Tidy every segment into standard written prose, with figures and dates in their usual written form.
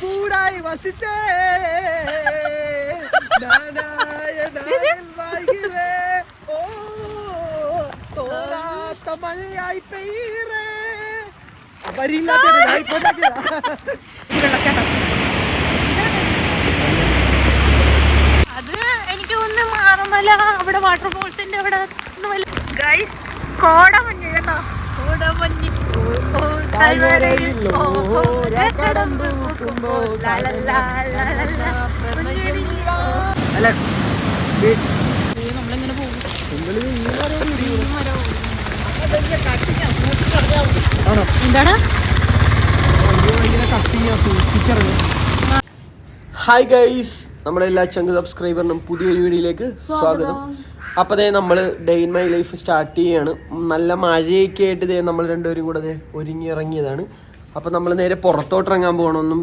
கூடாய் வசித்தே ஓ തോരാത്ത മഴയായി പെയ്യേ അത് എനിക്ക് തോന്നുന്നു മാറമല അവിടെ വാട്ടർഫോൾസിന്റെ അവിടെ ഗൈസ് കോടമഞ്ഞ് കേട്ടോ കോടമഞ്ഞ് നമ്മളിങ്ങനെ പോകും. എന്താണ്? ഹായ് ഗൈസ്, നമ്മുടെ എല്ലാ ചങ്ക് സബ്സ്ക്രൈബറിനും പുതിയൊരു വീഡിയോയിലേക്ക് സ്വാഗതം. അപ്പോൾ ദേ നമ്മൾ day in my life start ചെയ്യാണ്. നല്ല മഴയൊക്കെ ആയിട്ട് ദേ നമ്മൾ രണ്ടുപേരും കൂടെ ഒരുങ്ങി ഇറങ്ങിയതാണ്. അപ്പോൾ നമ്മൾ നേരെ പുറത്തോട്ട് ഇറങ്ങാൻ പോകണമെന്നും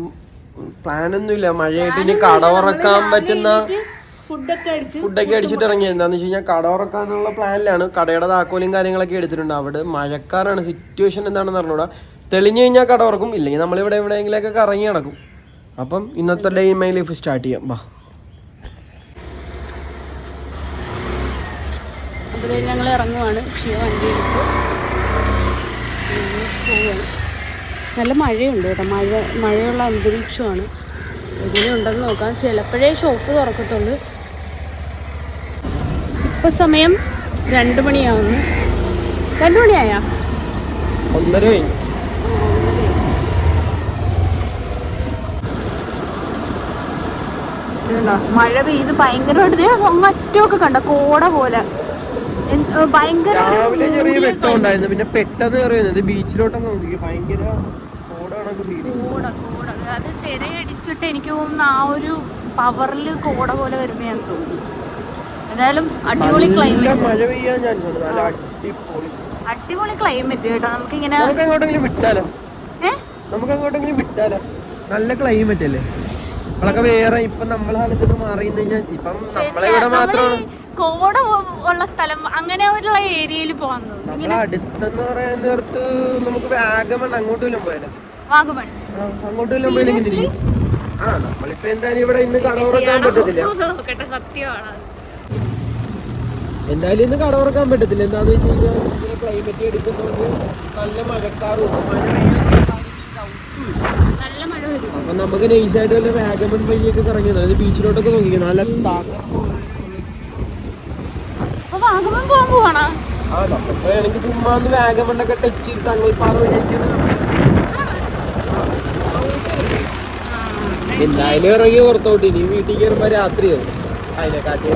പ്ലാനൊന്നുമില്ല. മഴയായിട്ട് ഇനി കട തുറക്കാൻ പറ്റുന്ന ഫുഡൊക്കെ അടിച്ചിട്ട് ഇറങ്ങിയത്. എന്താണെന്ന് വെച്ച് കഴിഞ്ഞാൽ കട തുറക്കാനുള്ള പ്ലാനിലാണ്. കടയുടെ താക്കോലും കാര്യങ്ങളൊക്കെ എടുത്തിട്ടുണ്ട്. അവിടെ മഴക്കാറാണ്, സിറ്റുവേഷൻ എന്താണെന്ന് അറിഞ്ഞൂടാ. തെളിഞ്ഞു കഴിഞ്ഞാൽ കട തുറക്കും, ഇല്ലെങ്കിൽ നമ്മളിവിടെ എവിടെയെങ്കിലൊക്കെ കറങ്ങി നടക്കും. അപ്പം ഇന്നത്തെ day in my life start ചെയ്യാം. വാ. അപ്പോൾ ഞങ്ങൾ ഇറങ്ങുവാണ്. വണ്ടി എടുത്ത് പോവുകയാണ്. നല്ല മഴയുണ്ട് കേട്ടോ. മഴയുള്ള അന്തരീക്ഷമാണ്. എങ്ങനെയുണ്ടെന്ന് നോക്കാം. ചിലപ്പോഴേ ഷോപ്പ് തുറക്കത്തുള്ളൂ. ഇപ്പം സമയം 2 മണിയാവുന്നു. 2 മണിയായാ? 1:30. മഴ പെയ്ത് ഭയങ്കരമായിട്ട് ഒറ്റൊക്കെ കണ്ട കോട പോലെ ഭയങ്കര. രാവിലെ ചെറിയ വെട്ടം ഉണ്ടായിരുന്നു, പിന്നെ പെട്ടെന്ന് പറയുന്നത് ബീച്ചിലോട്ടൊക്കെ നോക്കി ഭയങ്കര കോട. അത് തിരയടിച്ചിട്ട് എനിക്ക് തോന്നുന്നു ആ ഒരു പവറിൽ കോട പോലെ വരുമ്പോ ഞാൻ തോന്നുന്നു. എന്തായാലും അടിപൊളി ക്ലൈമറ്റ്, അടിപൊളി ക്ലൈമറ്റ് കേട്ടോ. നമുക്കിങ്ങനെ വിട്ടാലോ? നല്ല ക്ലൈമറ്റ് അല്ലേ? നമ്മളൊക്കെ വേറെ ഇപ്പൊ നമ്മളെ സ്ഥലത്ത് മാറി കഴിഞ്ഞാൽ ഇപ്പം നമ്മളെ ഇവിടെ മാത്രമാണ് കോട ഉള്ള സ്ഥലം, അങ്ങനെ ഉള്ള ഏരിയയിൽ പോകാൻ തോന്നുന്നു. അടുത്തെന്ന് പറയാൻ നേരത്ത് നമുക്ക് വാഗമൺ അങ്ങോട്ട് വല്ലതും പോയാലോ? വാഗമൺ അങ്ങോട്ട് വല്ലതും പോയില്ലെങ്കിൽ തിരിക്കും. നമ്മളിപ്പോ എന്തായാലും ഇവിടെ ഇന്ന് കട തുറക്കാൻ പറ്റത്തില്ല. സത്യമാണ്, എന്തായാലും ഇന്ന് കട തുറക്കാൻ പറ്റത്തില്ല. എന്താന്ന് വെച്ച് കഴിഞ്ഞാൽ ഇങ്ങനെ ക്ലൈമറ്റ് എടുക്കുന്നതുകൊണ്ട് നല്ല മഴക്കാറും നല്ല മഴ വരും. അപ്പൊ നമുക്ക് നൈസായിട്ട് വല്ല വാഗമൺ വഴിയൊക്കെ കറങ്ങിയത്, അതായത് ബീച്ചിലോട്ടൊക്കെ നോക്കിയത് നല്ല വാഗമൺ പോകാൻ പോവാണോ? നമുക്ക് ചുമ്മാ ഒന്ന് വാഗമണ്ണൊക്കെ ടച്ച് ചെയ്ത് തങ്ങൾപ്പാറ വഴിയൊക്കെ എന്തായാലും ഇറങ്ങി പുറത്തോട്ട്. ഇനി വീട്ടിൽ കയറുമ്പോ രാത്രിയാവും. അതിനെക്കാട്ടി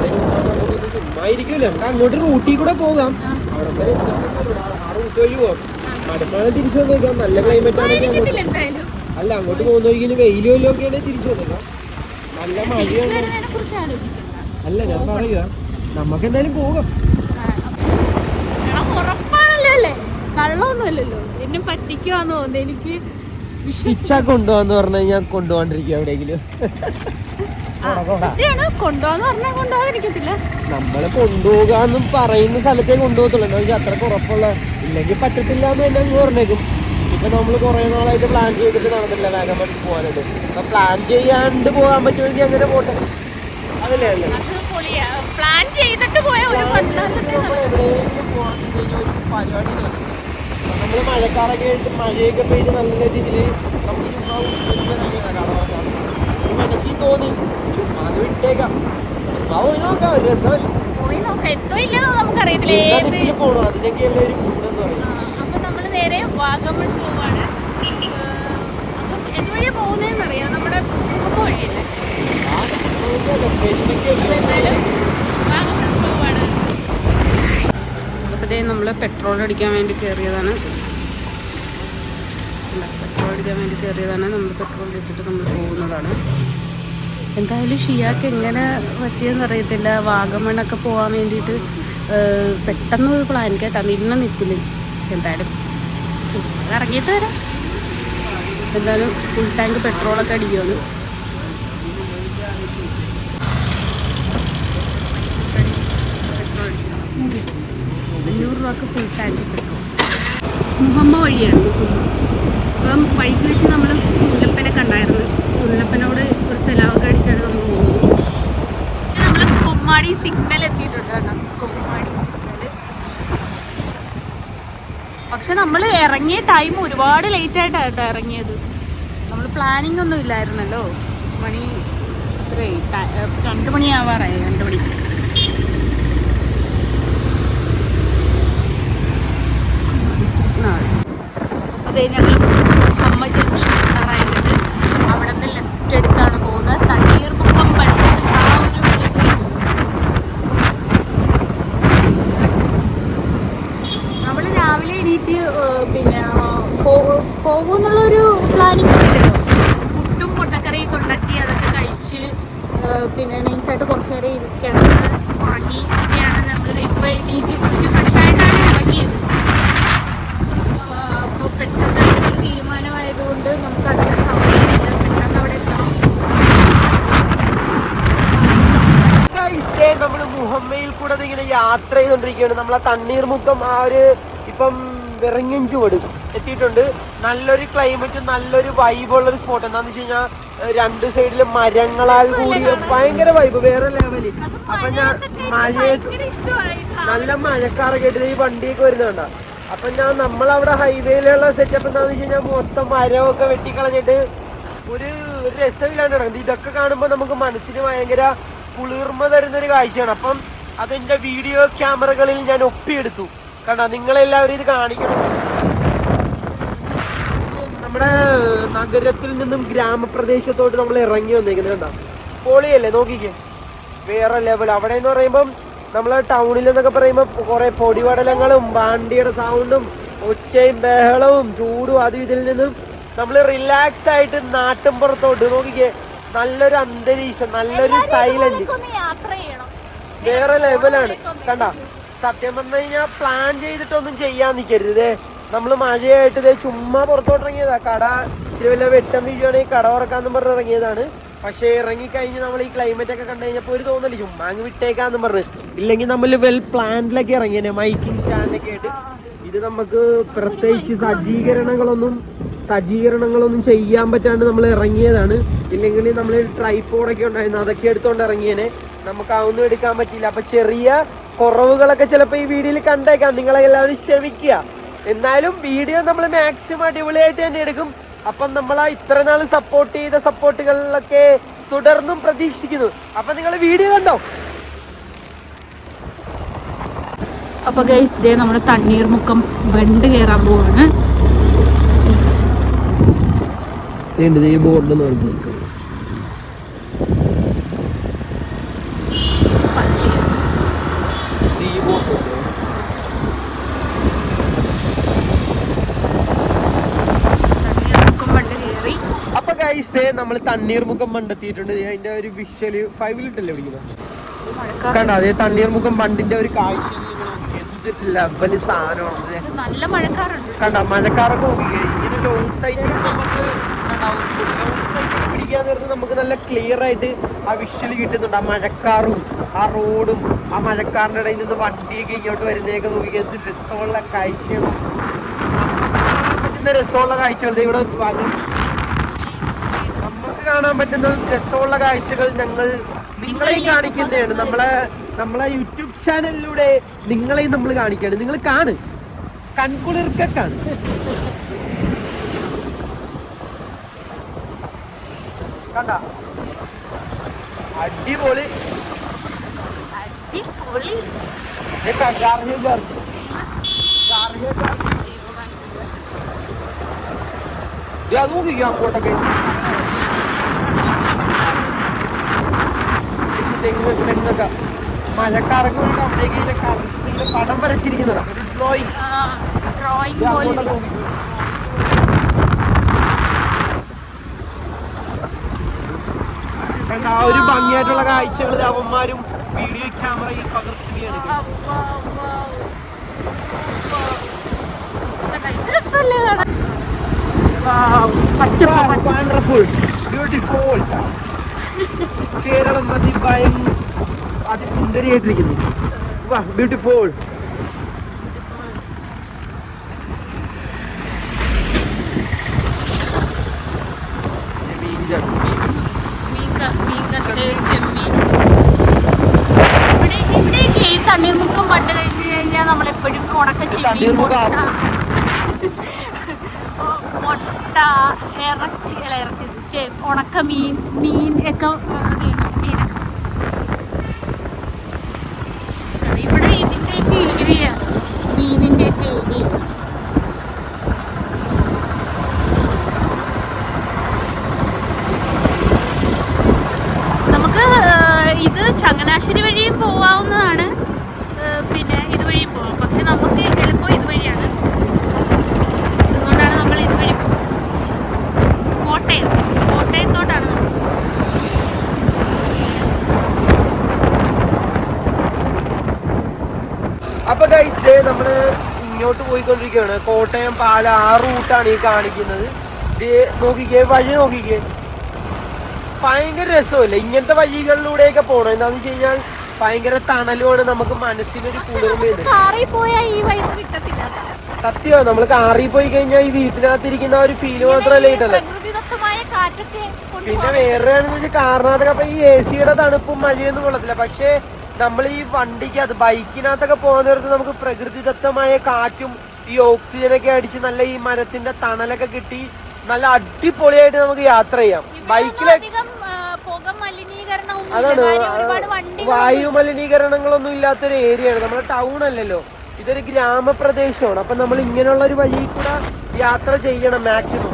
ചുമ്മാ ഇരിക്കൂല. നമുക്ക് അങ്ങോട്ട് റൂട്ടിൽ കൂടെ പോകാം. അവിടെ വരെ ആ റൂട്ട് വഴി പോകാം. മടുപ്പാണ് തിരിച്ചു വന്നേക്കാം. നല്ല ക്ലൈമറ്റ് ആണെങ്കിൽ അല്ല, അങ്ങോട്ട് പോകുന്ന വഴിക്ക് വെയിലും വല്ലതും ഒക്കെ ആണെങ്കിൽ തിരിച്ചു വന്നേക്കാം. നല്ല മഴയാണ്. അല്ല, ഞാൻ പറയുക നമുക്ക് എന്തായാലും പോകാം. ഉറപ്പാണല്ലോ, കള്ളൊന്നുമല്ലല്ലോ. എന്നെ പറ്റിക്കുവാന്ന് തോന്നുന്നു. എനിക്ക് ഇച്ഛ കൊണ്ടുപോകാന്ന് പറഞ്ഞു കഴിഞ്ഞാൽ കൊണ്ടുപോകാണ്ടിരിക്കും എവിടെയെങ്കിലും. കൊണ്ടുപോകാന്ന് പറഞ്ഞാൽ കൊണ്ടുപോകാതിരിക്കത്തില്ല. നമ്മള് കൊണ്ടുപോകാന്ന് പറയുന്ന സ്ഥലത്തേ കൊണ്ടുപോകത്തുള്ളൂ. എന്താ വെച്ചാൽ അത്രക്ക് ഉറപ്പുള്ള, ഇല്ലെങ്കിൽ പറ്റത്തില്ല എന്ന് തന്നെ അങ്ങ് പറഞ്ഞേക്കും. ഇപ്പൊ നമ്മള് കുറെ നാളായിട്ട് പ്ലാൻ ചെയ്തിട്ട് നടന്നില്ല വാഗമൺ പോകാനായിട്ട്. അപ്പൊ പ്ലാൻ ചെയ്യാണ്ട് പോകാൻ പറ്റുമെങ്കിൽ അങ്ങനെ പോട്ടെ. അതല്ലേ അല്ലേ? പ്ലാൻ ചെയ്തിട്ട് എവിടെയെങ്കിലും പോകാൻ ഒരു പരിപാടി നടക്കും. നമ്മള് മഴക്കാറൊക്കെ ആയിട്ട് മഴയൊക്കെ പെയ്ത് നല്ല രീതിയിൽ നമുക്ക് മനസ്സിൽ തോന്നി ചുമ്മാ അത് വിട്ടേക്കാം. പോയി നോക്കാം, ഒരു രസമല്ലേ? നമുക്കറിയത്തില്ല പോണോ, അതിനൊക്കെ അല്ലേ ഒരു കൂടെന്ന് പറയും. അപ്പൊ നമ്മള് നേരെ വാഗമൺ പോവാണ്. അപ്പം എന്തുവഴിയാ പോകുന്നതെന്ന് അറിയാം, നമ്മുടെ വഴിയല്ലേ? അപ്പോഴത്തേ നമ്മൾ പെട്രോൾ അടിക്കാൻ വേണ്ടി കയറിയതാണ്. നമ്മൾ പെട്രോൾ അടിച്ചിട്ട് നമ്മൾ പോകുന്നതാണ്. എന്തായാലും ഷിയാക്ക് എങ്ങനെ പറ്റിയെന്ന് അറിയത്തില്ല. വാഗമണ്ണൊക്കെ പോകാൻ വേണ്ടിയിട്ട് പെട്ടെന്ന് ഒരു പ്ലാൻ കേട്ടാ, നിന്ന നിൽക്കില്ല. എന്തായാലും ഇറങ്ങിയിട്ട് വരാം. എന്തായാലും ഫുൾ ടാങ്ക് പെട്രോളൊക്കെ അടിക്കുകയാണ്. നമുക്ക് ഫുൾ ടാങ്ക് കിട്ടും. മുഹമ്മ വഴിയാണ് അപ്പം വഴിക്ക് വെച്ച് നമ്മൾ ചുള്ളപ്പനെ കണ്ടായിരുന്നു. ചുള്ളപ്പനോട് ഒരു സെലാവൊക്കെ അടിച്ചാണ് നമ്മൾ പോകുന്നത്. നമ്മൾ കുമ്മാടി സിഗ്നൽ എത്തിയിട്ടുണ്ട് കേട്ടോ. കുമ്മാടി സിഗ്നൽ. പക്ഷെ നമ്മൾ ഇറങ്ങിയ ടൈം ഒരുപാട് ലേറ്റ് ആയിട്ടാണ് കേട്ടോ ഇറങ്ങിയത്. നമ്മൾ പ്ലാനിങ് ഒന്നും ഇല്ലായിരുന്നല്ലോ. മണി എത്രയായി? 2 മണിയാവാറായി. 2 മണി. അതെ, ഞങ്ങൾ അമ്മ ജംഗ്ഷൻ എത്താറായിട്ടുണ്ട്. അവിടെ നിന്ന് ലെഫ്റ്റ് എടുത്താണ് പോകുന്നത്. തണ്ണീർമുക്കം പള്ളി ആ ഒരു നമ്മൾ രാവിലെ എണീറ്റ് പിന്നെ പോകുമെന്നുള്ളൊരു പ്ലാനിങ് ഇല്ലല്ലോ. പുട്ടും മുട്ടക്കറിയൊക്കെ ഉണ്ടാക്കി അതൊക്കെ കഴിച്ച് പിന്നെ നൈസായിട്ട് കുറച്ച് നേരം ഇരിക്കണം ഉറങ്ങി ഒക്കെയാണ് നമ്മൾ ഇപ്പോൾ എണീറ്റ് കുറിച്ച് ഫ്രഷായിട്ടാണ് ഇറങ്ങിയത്. അപ്പോൾ പെട്ടെന്ന് ഒരു തീരുമാനമായതുകൊണ്ട് നമുക്ക് അതിൻ്റെ സമയമില്ല. പെട്ടെന്ന് അവിടെ എത്തണം. നമ്മൾ മുഹമ്മയിൽ കൂടെ ഇങ്ങനെ യാത്ര ചെയ്തുകൊണ്ടിരിക്കുകയാണ്. നമ്മളെ തണ്ണീർമുക്കം ആ ഒരു ഇപ്പം വിറങ്ങഞ്ചുവട് എത്തിയിട്ടുണ്ട്. നല്ലൊരു ക്ലൈമറ്റ്, നല്ലൊരു വൈബുള്ളൊരു സ്പോട്ട്. എന്താന്ന് വെച്ച് കഴിഞ്ഞാൽ 2 സൈഡിലും മരങ്ങളാൽ കൂടിയ ഭയങ്കര വൈബ്, വേറെ ലെവല്. അപ്പൊ ഞാൻ നല്ല മഴക്കാറൊക്കെ ആയിട്ട് ഈ വണ്ടിയൊക്കെ വരുന്നുണ്ട. അപ്പൊ നമ്മളവിടെ ഹൈവേയിലുള്ള സെറ്റപ്പ് എന്താന്ന് വെച്ച് കഴിഞ്ഞാൽ മൊത്തം മരമൊക്കെ വെട്ടിക്കളഞ്ഞിട്ട് ഒരു രസമില്ലാണ്ട് കിടക്കുന്നത്. ഇതൊക്കെ കാണുമ്പോൾ നമുക്ക് മനസ്സിന് ഭയങ്കര കുളിർമ തരുന്നൊരു കാഴ്ചയാണ്. അപ്പം അതെന്റെ വീഡിയോ ക്യാമറകളിൽ ഞാൻ ഒപ്പിയെടുത്തു. കണ്ടോ, നിങ്ങളെല്ലാവരും ഇത് കാണിക്കണം. നമ്മുടെ നഗരത്തിൽ നിന്നും ഗ്രാമപ്രദേശത്തോട്ട് നമ്മൾ ഇറങ്ങി വന്നേക്കുന്നത് കണ്ടോ, പൊളിയല്ലേ? നോക്കിക്കേ, വേറെ ലെവൽ. അവിടെ എന്ന് പറയുമ്പം നമ്മളെ ടൗണിൽ എന്നൊക്കെ പറയുമ്പോൾ കുറെ പൊടിപടലങ്ങളും വണ്ടിയുടെ സൗണ്ടും ഒച്ചയും ബഹളവും ചൂടും അതും ഇതിൽ നിന്നും നമ്മൾ റിലാക്സ് ആയിട്ട് നാട്ടിൻപുറത്തോട്ട് നോക്കിക്കേ, നല്ലൊരു അന്തരീക്ഷം, നല്ലൊരു സൈലന്റ്, വേറെ ലെവലാണ്. കണ്ട, സത്യം പറഞ്ഞു കഴിഞ്ഞാൽ പ്ലാൻ ചെയ്തിട്ടൊന്നും ചെയ്യാൻ നിൽക്കരുത്. നമ്മൾ മഴയായിട്ട് ഇതേ ചുമ്മാ പുറത്തോട്ട് ഇറങ്ങിയതാ. കട ഇച്ചിരി വല്ല വെട്ടം വീഴുകയാണെങ്കിൽ കട ഉറക്കാന്നും പറഞ്ഞ് ഇറങ്ങിയതാണ്. പക്ഷേ ഇറങ്ങിക്കഴിഞ്ഞ് നമ്മൾ ഈ ക്ലൈമറ്റ് ഒക്കെ കണ്ടു കഴിഞ്ഞപ്പോൾ ഒരു തോന്നല് ചുമ്മാ അങ്ങ് വിട്ടേക്കാന്നും പറഞ്ഞ്. ഇല്ലെങ്കിൽ നമ്മൾ വെൽ പ്ലാൻഡിലൊക്കെ ഇറങ്ങിയേനെ, മൈക്കിംഗ് സ്റ്റാൻഡൊക്കെ ആയിട്ട്. ഇത് നമുക്ക് പ്രത്യേകിച്ച് സജ്ജീകരണങ്ങളൊന്നും ചെയ്യാൻ പറ്റാണ്ട് നമ്മൾ ഇറങ്ങിയതാണ്. ഇല്ലെങ്കിൽ നമ്മൾ ട്രൈപോഡൊക്കെ ഉണ്ടായിരുന്നു, അതൊക്കെ എടുത്തോണ്ട് ഇറങ്ങിയേനെ. നമുക്ക് അതൊന്നും എടുക്കാൻ പറ്റിയില്ല. അപ്പൊ ചെറിയ കുറവുകളൊക്കെ ചിലപ്പോൾ ഈ വീഡിയോയിൽ കണ്ടേക്കാം. നിങ്ങളെല്ലാവരും ക്ഷമിക്കുക. എന്നാലും വീഡിയോ നമ്മൾ മാക്സിമം അടിപൊളിയായിട്ട് തന്നെ എടുക്കും. അപ്പം നമ്മൾ ഇത്ര നാൾ സപ്പോർട്ട് ചെയ്ത സപ്പോർട്ടുകളിലൊക്കെ തുടർന്നും പ്രതീക്ഷിക്കുന്നു. അപ്പൊ നിങ്ങൾ വീഡിയോ കണ്ടോ? അപ്പൊ ഗൈസ്, ദേ നമ്മൾ തണ്ണീർമുക്കം ബണ്ട് കയറാൻ പോവാണ്. ബോർഡ് നമ്മൾ തണ്ണീർമുക്കം ബണ്ടെത്തിയിട്ടുണ്ട്. അതിന്റെ ഒരു വിഷ്വല് 5 മിനിറ്റല്ലേ പിടിക്കുന്നത്. കണ്ടോ, അതേ തണ്ണീർമുക്കം ബണ്ടിന്റെ ഒരു കാഴ്ച എന്ത് ലെവല് സാധനമാണ്. നല്ല മഴക്കാറുണ്ട്. കണ്ടോ, മഴക്കാറൊക്കെ ഇങ്ങനെ ലോങ് സൈറ്റ് നമുക്ക് പിടിക്കാൻ നേരത്ത് നമുക്ക് നല്ല ക്ലിയർ ആയിട്ട് ആ വിഷ്വല് കിട്ടുന്നുണ്ട്. ആ മഴക്കാറും ആ റോഡും ആ മഴക്കാറിന്റെ ഇടയിൽ നിന്ന് വണ്ടിയൊക്കെ ഇങ്ങോട്ട് വരുന്നതൊക്കെ നോക്കി എന്ത് രസമുള്ള കാഴ്ചയാണ്. രസമുള്ള കാഴ്ചകൾ ഇവിടെ നമുക്ക് കാണാൻ പറ്റുന്ന രസമുള്ള കാഴ്ചകൾ നിങ്ങളെയും കാണിക്കുന്നതാണ്. നമ്മളെ യൂട്യൂബ് ചാനലിലൂടെ നിങ്ങളെയും നമ്മൾ കാണിക്കുകയാണ്. നിങ്ങൾ കൺകുളിർക്ക കാണും. കണ്ട, അടിപൊളി. അത് നോക്കിക്കോ അങ്ങോട്ടൊക്കെ തെങ്ങൊക്കെ മഴക്കാറൊക്കെ കൊണ്ട് അവിടേക്ക് പടം വരച്ചിരിക്കുന്നതാണ്. ആ ഒരു ഭംഗിയായിട്ടുള്ള കാഴ്ചകൾ അവന്മാരും വീഡിയോ ക്യാമറയിൽ പകർത്തുകയാണ്. Wonderful, beautiful. കേരളം അതിസുന്ദരിയായിട്ടിരിക്കുന്നു. ബ്യൂട്ടിഫുൾ. ചെമ്മീൻ. ഇവിടെയൊക്കെ ഈ തണ്ണീർമുക്കം പണ്ട് കഴിഞ്ഞ് കഴിഞ്ഞാൽ നമ്മളെപ്പോഴും ഉണക്ക ചെമ്മീൻ, മുട്ട, ഇറച്ചി ഉണക്ക മീൻ ഒക്കെ മീനൊക്കെ. ഇവിടെ ഇതിൻ്റെയൊക്കെ ഏരിയ, മീനിൻ്റെയൊക്കെ ഏരിയ. നമുക്ക് ഇത് ചങ്ങനാശ്ശേരി വഴിയും പോവാവുന്നതാണ്, പിന്നെ ഇതുവഴിയും പോവാം. പക്ഷെ നമുക്ക് എളുപ്പം ഇതുവഴിയാണ്, അതുകൊണ്ടാണ് നമ്മൾ ഇതുവഴി പോകുന്നത്. കോട്ടയത്തോട്ടാണ് നമ്മൾ. അപ്പൊ ഗൈസ് ഡേ നമ്മള് ഇങ്ങോട്ട് പോയിക്കൊണ്ടിരിക്കുകയാണ്. കോട്ടയം പാല ആ റൂട്ടാണ് ഈ കാണിക്കുന്നത്. നോക്കിക്കേ, വഴി നോക്കിക്കേ, ഭയങ്കര രസമല്ലേ ഇങ്ങനത്തെ വഴികളിലൂടെയൊക്കെ പോകണം. എന്താന്ന് വെച്ച് കഴിഞ്ഞാൽ ഭയങ്കര തണലുമാണ്, നമുക്ക് മനസ്സിനൊരു കുളിർമയുണ്ട്. സത്യമാണ്, നമ്മൾ കാറിൽ പോയി കഴിഞ്ഞാൽ ഈ വീട്ടിനകത്തിരിക്കുന്ന ഒരു ഫീല് മാത്രമല്ല കിട്ടല്ലേ. പിന്നെ വേറെ ആണെന്ന് വെച്ചാൽ കാറിനകത്തൊക്കെ അപ്പൊ ഈ AC-യുടെ തണുപ്പും മഴയൊന്നും കൊള്ളത്തില്ല. പക്ഷേ നമ്മൾ ഈ വണ്ടിക്കകത്ത് ബൈക്കിനകത്തൊക്കെ പോകുന്ന നേരത്ത് നമുക്ക് പ്രകൃതിദത്തമായ കാറ്റും ഈ ഓക്സിജനൊക്കെ അടിച്ച് നല്ല ഈ മരത്തിന്റെ തണലൊക്കെ കിട്ടി നല്ല അടിപൊളിയായിട്ട് നമുക്ക് യാത്ര ചെയ്യാം. ബൈക്കിലൊക്കെ അതാണ്, വായു മലിനീകരണങ്ങളൊന്നും ഇല്ലാത്തൊരു ഏരിയയാണ്. നമ്മുടെ ടൗൺ അല്ലല്ലോ, ഇതൊരു ഗ്രാമപ്രദേശമാണ്. അപ്പൊ നമ്മൾ ഇങ്ങനെയുള്ള ഒരു വഴി കൂടെ യാത്ര ചെയ്യണം മാക്സിമം.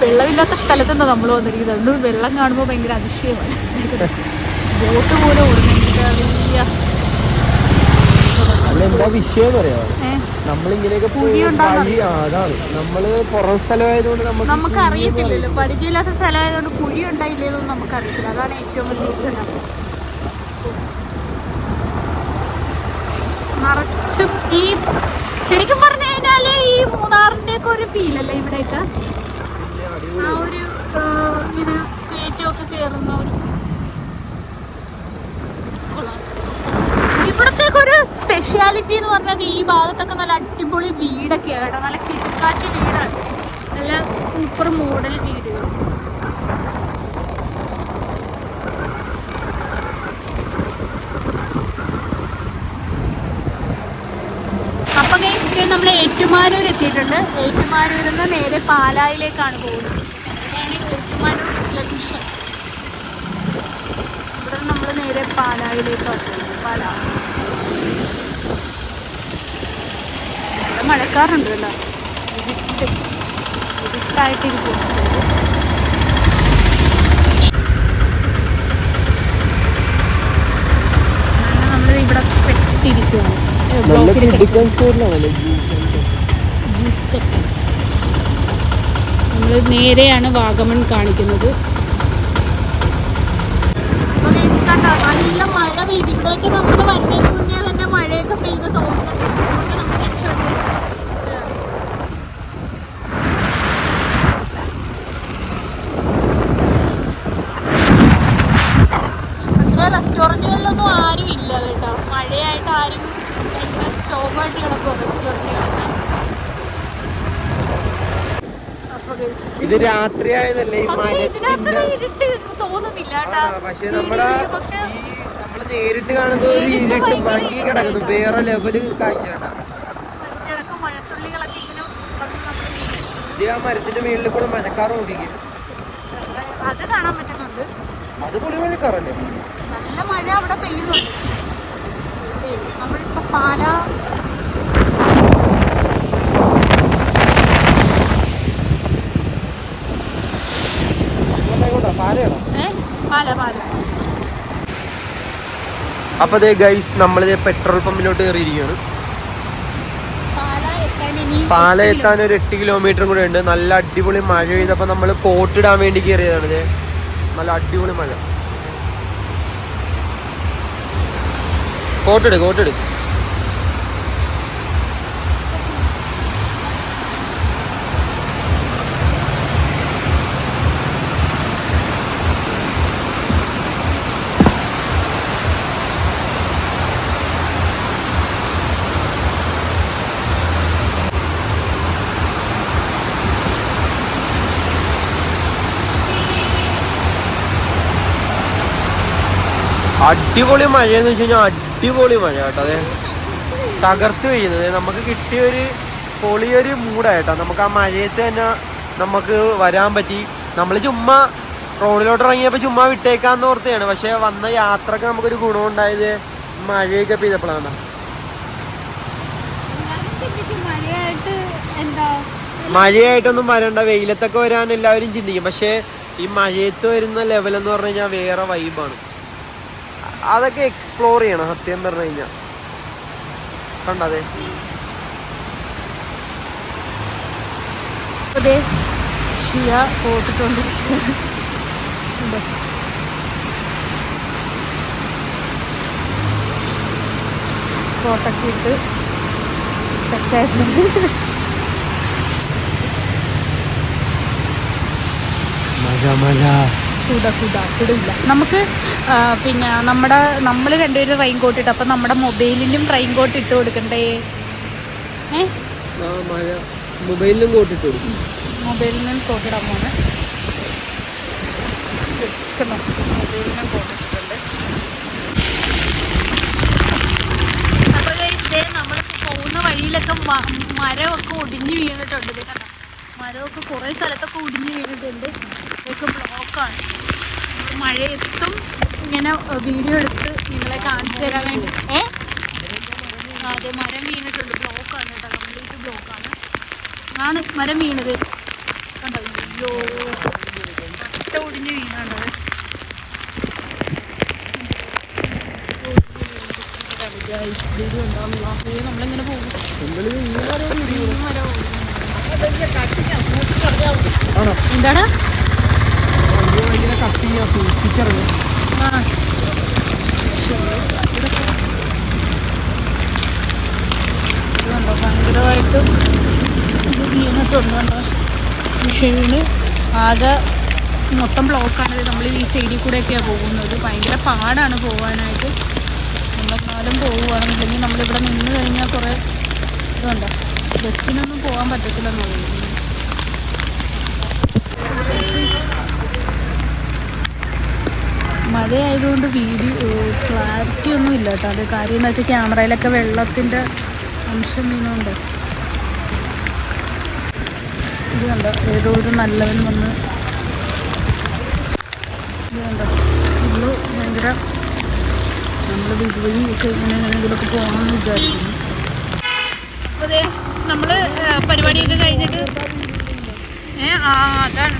വെള്ളമില്ലാത്ത സ്ഥലത്തെന്താ നമ്മൾ വന്നിരിക്കുന്നത്. അതുകൊണ്ട് വെള്ളം കാണുമ്പോൾ ഭയങ്കര അതിശയമാണ്. ബോട്ട് പോലെ ഓടുന്ന എന്താ വിഷയം പറയാം, നമ്മളിങ്ങനെയൊക്കെ അതാണ് നമ്മള് പുറം സ്ഥലമായതുകൊണ്ട് നമുക്ക് അറിയത്തില്ലല്ലോ. പരിചയമില്ലാത്ത സ്ഥലമായതുകൊണ്ട് കുഴി ഉണ്ടായില്ലേന്നൊന്നും നമുക്കറിയത്തില്ല. അതാണ് ഏറ്റവും വലിയ നിറച്ചും ഈ ശരിക്കും പറഞ്ഞു കഴിഞ്ഞാല് ഈ മൂന്നാറിന്റെ ഒക്കെ ഒരു ഫീലല്ലേ ഇവിടെയൊക്കെ. ആ ഒരു ഇങ്ങനെ കയറ്റമൊക്കെ കയറുന്ന ഒരു ഇവിടത്തേക്ക് ഒരു സ്പെഷ്യാലിറ്റി എന്ന് പറഞ്ഞാൽ ഈ ഭാഗത്തൊക്കെ നല്ല അടിപൊളി വീടൊക്കെയാണ് കേട്ടോ. നല്ല കിടക്കാറ്റ് വീടാണ്, നല്ല സൂപ്പർ മോഡൽ വീടുകൾ. അപ്പൊ നമ്മൾ ഏറ്റുമാനൂർ എത്തിയിട്ടുണ്ട്. ഏറ്റുമാനൂരിൽ നിന്ന് നേരെ പാലായിലേക്കാണ് പോകുന്നത്. ഏറ്റുമാനൂർ ജംഗ്ഷൻ. ഇവിടെ നമ്മൾ നേരെ പാലായിലേക്കാണ് പോകുന്നത്. പാലാ മഴക്കാറുണ്ടല്ലോ, ഇരുട്ടായിട്ടിരിക്കും. നമ്മൾ ഇവിടെ പെട്ടിരിക്കുകയാണ്. നമ്മൾ നേരെയാണ് വാഗമൺ കാണിക്കുന്നത്. നല്ല മഴ പെയ്തു. ഇവിടെയൊക്കെ നമ്മൾ വരുന്നതിന് മുന്നേ തന്നെ മഴയൊക്കെ പെയ്ത് തോന്നുന്നുണ്ട്. പക്ഷെ റെസ്റ്റോറൻറ്റുകളിലൊന്നും ആരും ഇല്ല കേട്ടോ. മഴയായിട്ട് ആരും ഭയങ്കര ഷോപ്പായിട്ട് കിടക്കും റെസ്റ്റോറൻറ്റുകളൊക്കെ. ഇത് രാത്രി ആയതല്ലേ ഇരുട്ട് തോന്നുന്നില്ല കേട്ടോ. പക്ഷെ നമ്മള് നേരിട്ട് കാണുന്ന ഒരു ഇരുട്ട് മങ്ങി കിടക്കുന്നു. വേറെ ലെവല് കാഴ്ച കേട്ടാ. ആ മരത്തിന്റെ മേളിൽ കൂടെ മഴക്കാറ് നോക്കിക്കും, അത് കാണാൻ പറ്റുന്നുണ്ട്. അത് പൊളി മഴക്കാറല്ലേ. നല്ല മഴ അവിടെ പെയ്യുന്നുണ്ട്. നമ്മളിപ്പോ പാലാ അപ്പൊ ദേ ഗൈസ് നമ്മളിത് പെട്രോൾ പമ്പിലോട്ട് കയറിയിരിക്കുകയാണ്. പാല എത്താൻ ഒരു 8 കിലോമീറ്ററും കൂടെ ഉണ്ട്. നല്ല അടിപൊളി മഴ പെയ്തപ്പോ നമ്മൾ കോട്ടിടാൻ വേണ്ടി കയറിയതാണ്. ഇത് നല്ല അടിപൊളി മഴ. കോട്ടിട് അടിപൊളി മഴയെന്ന് വെച്ച് കഴിഞ്ഞാൽ അടിപൊളി മഴ കേട്ടോ. അതെ തകർത്ത് പെയ്യുന്നത്. നമുക്ക് കിട്ടിയൊരു പൊളിയൊരു മൂടായിട്ടോ. നമുക്ക് ആ മഴയത്ത് തന്നെ നമുക്ക് വരാൻ പറ്റി. നമ്മൾ ചുമ്മാ റോഡിലോട്ട് ഇറങ്ങിയപ്പോൾ ചുമ്മാ വിട്ടേക്കാന്ന് ഓർത്തെയാണ്. പക്ഷെ വന്ന യാത്രക്ക് നമുക്കൊരു ഗുണമുണ്ടായത് മഴയൊക്കെ പെയ്തപ്പോഴാണ്. മഴയായിട്ടൊന്നും വരണ്ട, വെയിലത്തൊക്കെ വരാൻ എല്ലാവരും ചിന്തിക്കും. പക്ഷെ ഈ മഴയത്ത് വരുന്ന ലെവലെന്ന് പറഞ്ഞു കഴിഞ്ഞാൽ വേറെ വൈബാണ്. അതൊക്കെ എക്സ്പ്ലോർ ചെയ്യണം സത്യം പറഞ്ഞു കഴിഞ്ഞാൽ. കണ്ടതെ ഷിയ പോട്ടിട്ടുണ്ടിരിക്കുകയാണ്. ഫോട്ടൊക്കെ ഇട്ട് സെറ്റായിട്ടുണ്ട്. കുടയില്ല നമുക്ക്. പിന്നെ നമ്മൾ രണ്ടുപേരും റെയിൻ കോട്ട് ഇട്ട്. അപ്പം നമ്മുടെ മൊബൈലിനും റെയിൻ കോട്ട് ഇട്ട് കൊടുക്കണ്ടേ? മൊബൈലിനും കോട്ടിട്ട് കൊടുക്കും. മൊബൈലിനും കോട്ടിടാൻ പോണ്. മൊബൈലിനും കോട്ടിട്ടുണ്ട്. അപ്പോൾ ഇതേ നമ്മളിപ്പോൾ പോകുന്ന വഴിയിലൊക്കെ മരമൊക്കെ ഒടിഞ്ഞ് വീണിട്ടുണ്ട്. ഇത് കണ്ടോ, മരമൊക്കെ കുറേ സ്ഥലത്തൊക്കെ ഒടിഞ്ഞ് വീണിട്ടുണ്ട്. ഇതൊക്കെ ബ്ലോക്കാണ്. മഴയത്തും ഇങ്ങനെ വീഡിയോ എടുത്ത് നിങ്ങളെ കാണിച്ചു തരാൻ വേണ്ടി. അതെ മരം വീണിട്ടുണ്ട്. ബ്ലോക്കാണ് കേട്ടോ, കംപ്ലീറ്റ് ബ്ലോക്കാണ്. ആണ് മരം വീണത് കണ്ടോ. അയ്യോ ഒറ്റ ഒടിഞ്ഞ് വീണാണ്ടത്. നമ്മളിങ്ങനെ പോകും. എന്താണ് ഭയങ്കരമായിട്ട് ഇത് വീണിട്ടുണ്ട് കണ്ടോ. വീണ് ആകെ മൊത്തം ബ്ലോക്കാണ്. നമ്മൾ ഈ സൈഡിൽ കൂടെയൊക്കെയാണ് പോകുന്നത്. ഭയങ്കര പാടാണ് പോകാനായിട്ട്. നമ്മളെന്നാലും പോവുകയാണെന്നുണ്ടെങ്കിൽ നമ്മളിവിടെ നിന്ന് കഴിഞ്ഞാൽ കുറേ ഇതുണ്ടോ, ബസ്സിനൊന്നും പോകാൻ പറ്റത്തില്ലെന്ന് തോന്നുന്നു. മഴയായതുകൊണ്ട് ക്ലാരിറ്റി ഒന്നും ഇല്ല കേട്ടോ. അത് കാര്യം എന്ന് വെച്ചാൽ ക്യാമറയിലൊക്കെ വെള്ളത്തിൻ്റെ അംശം വീണുകൊണ്ട്. ഇത് കണ്ടോ, ഏതോ ഒരു നല്ലവൻ വന്ന് ഇത് കണ്ടോ. ഫുള്ള് ഭയങ്കര നമ്മൾ ഇതുവഴി ഒക്കെ ഇങ്ങനെ എങ്ങനെയെങ്കിലുമൊക്കെ പോകണമെന്ന് വിചാരിക്കുന്നു. അപ്പോൾ നമ്മൾ പരിപാടിയൊക്കെ കഴിഞ്ഞിട്ട് അതാണ്.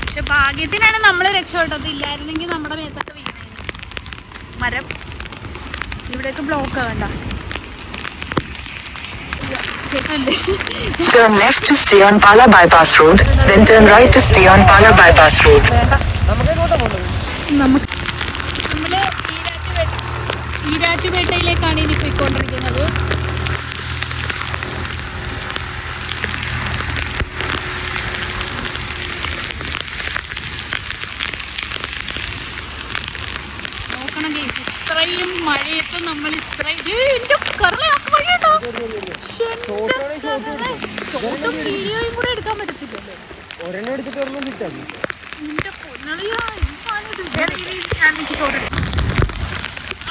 പക്ഷെ ഭാഗ്യത്തിനാണ് നമ്മൾ രക്ഷപ്പെട്ടത്. ഇല്ലായിരുന്നെങ്കിൽ നമ്മുടെ മേത്തൊക്കെ വീണായിരുന്നു മരം. ഇവിടെയൊക്കെ ബ്ലോക്കാണ് വേണ്ട. Turn left to stay on Pala Bypass Road, then turn right to stay on Pala Bypass Road. നമ്മൾ ഈരാറ്റുപേട്ടയിലേക്കാണ് ഇനി പോയിക്കൊണ്ടിരിക്കുന്നത്. നോക്കണം കേസ്, ഇത്രയും മഴയത്ത് നമ്മൾ ഇത്രയും വീഡിയോയും കൂടെ എടുക്കാൻ പറ്റത്തില്ലല്ലോ.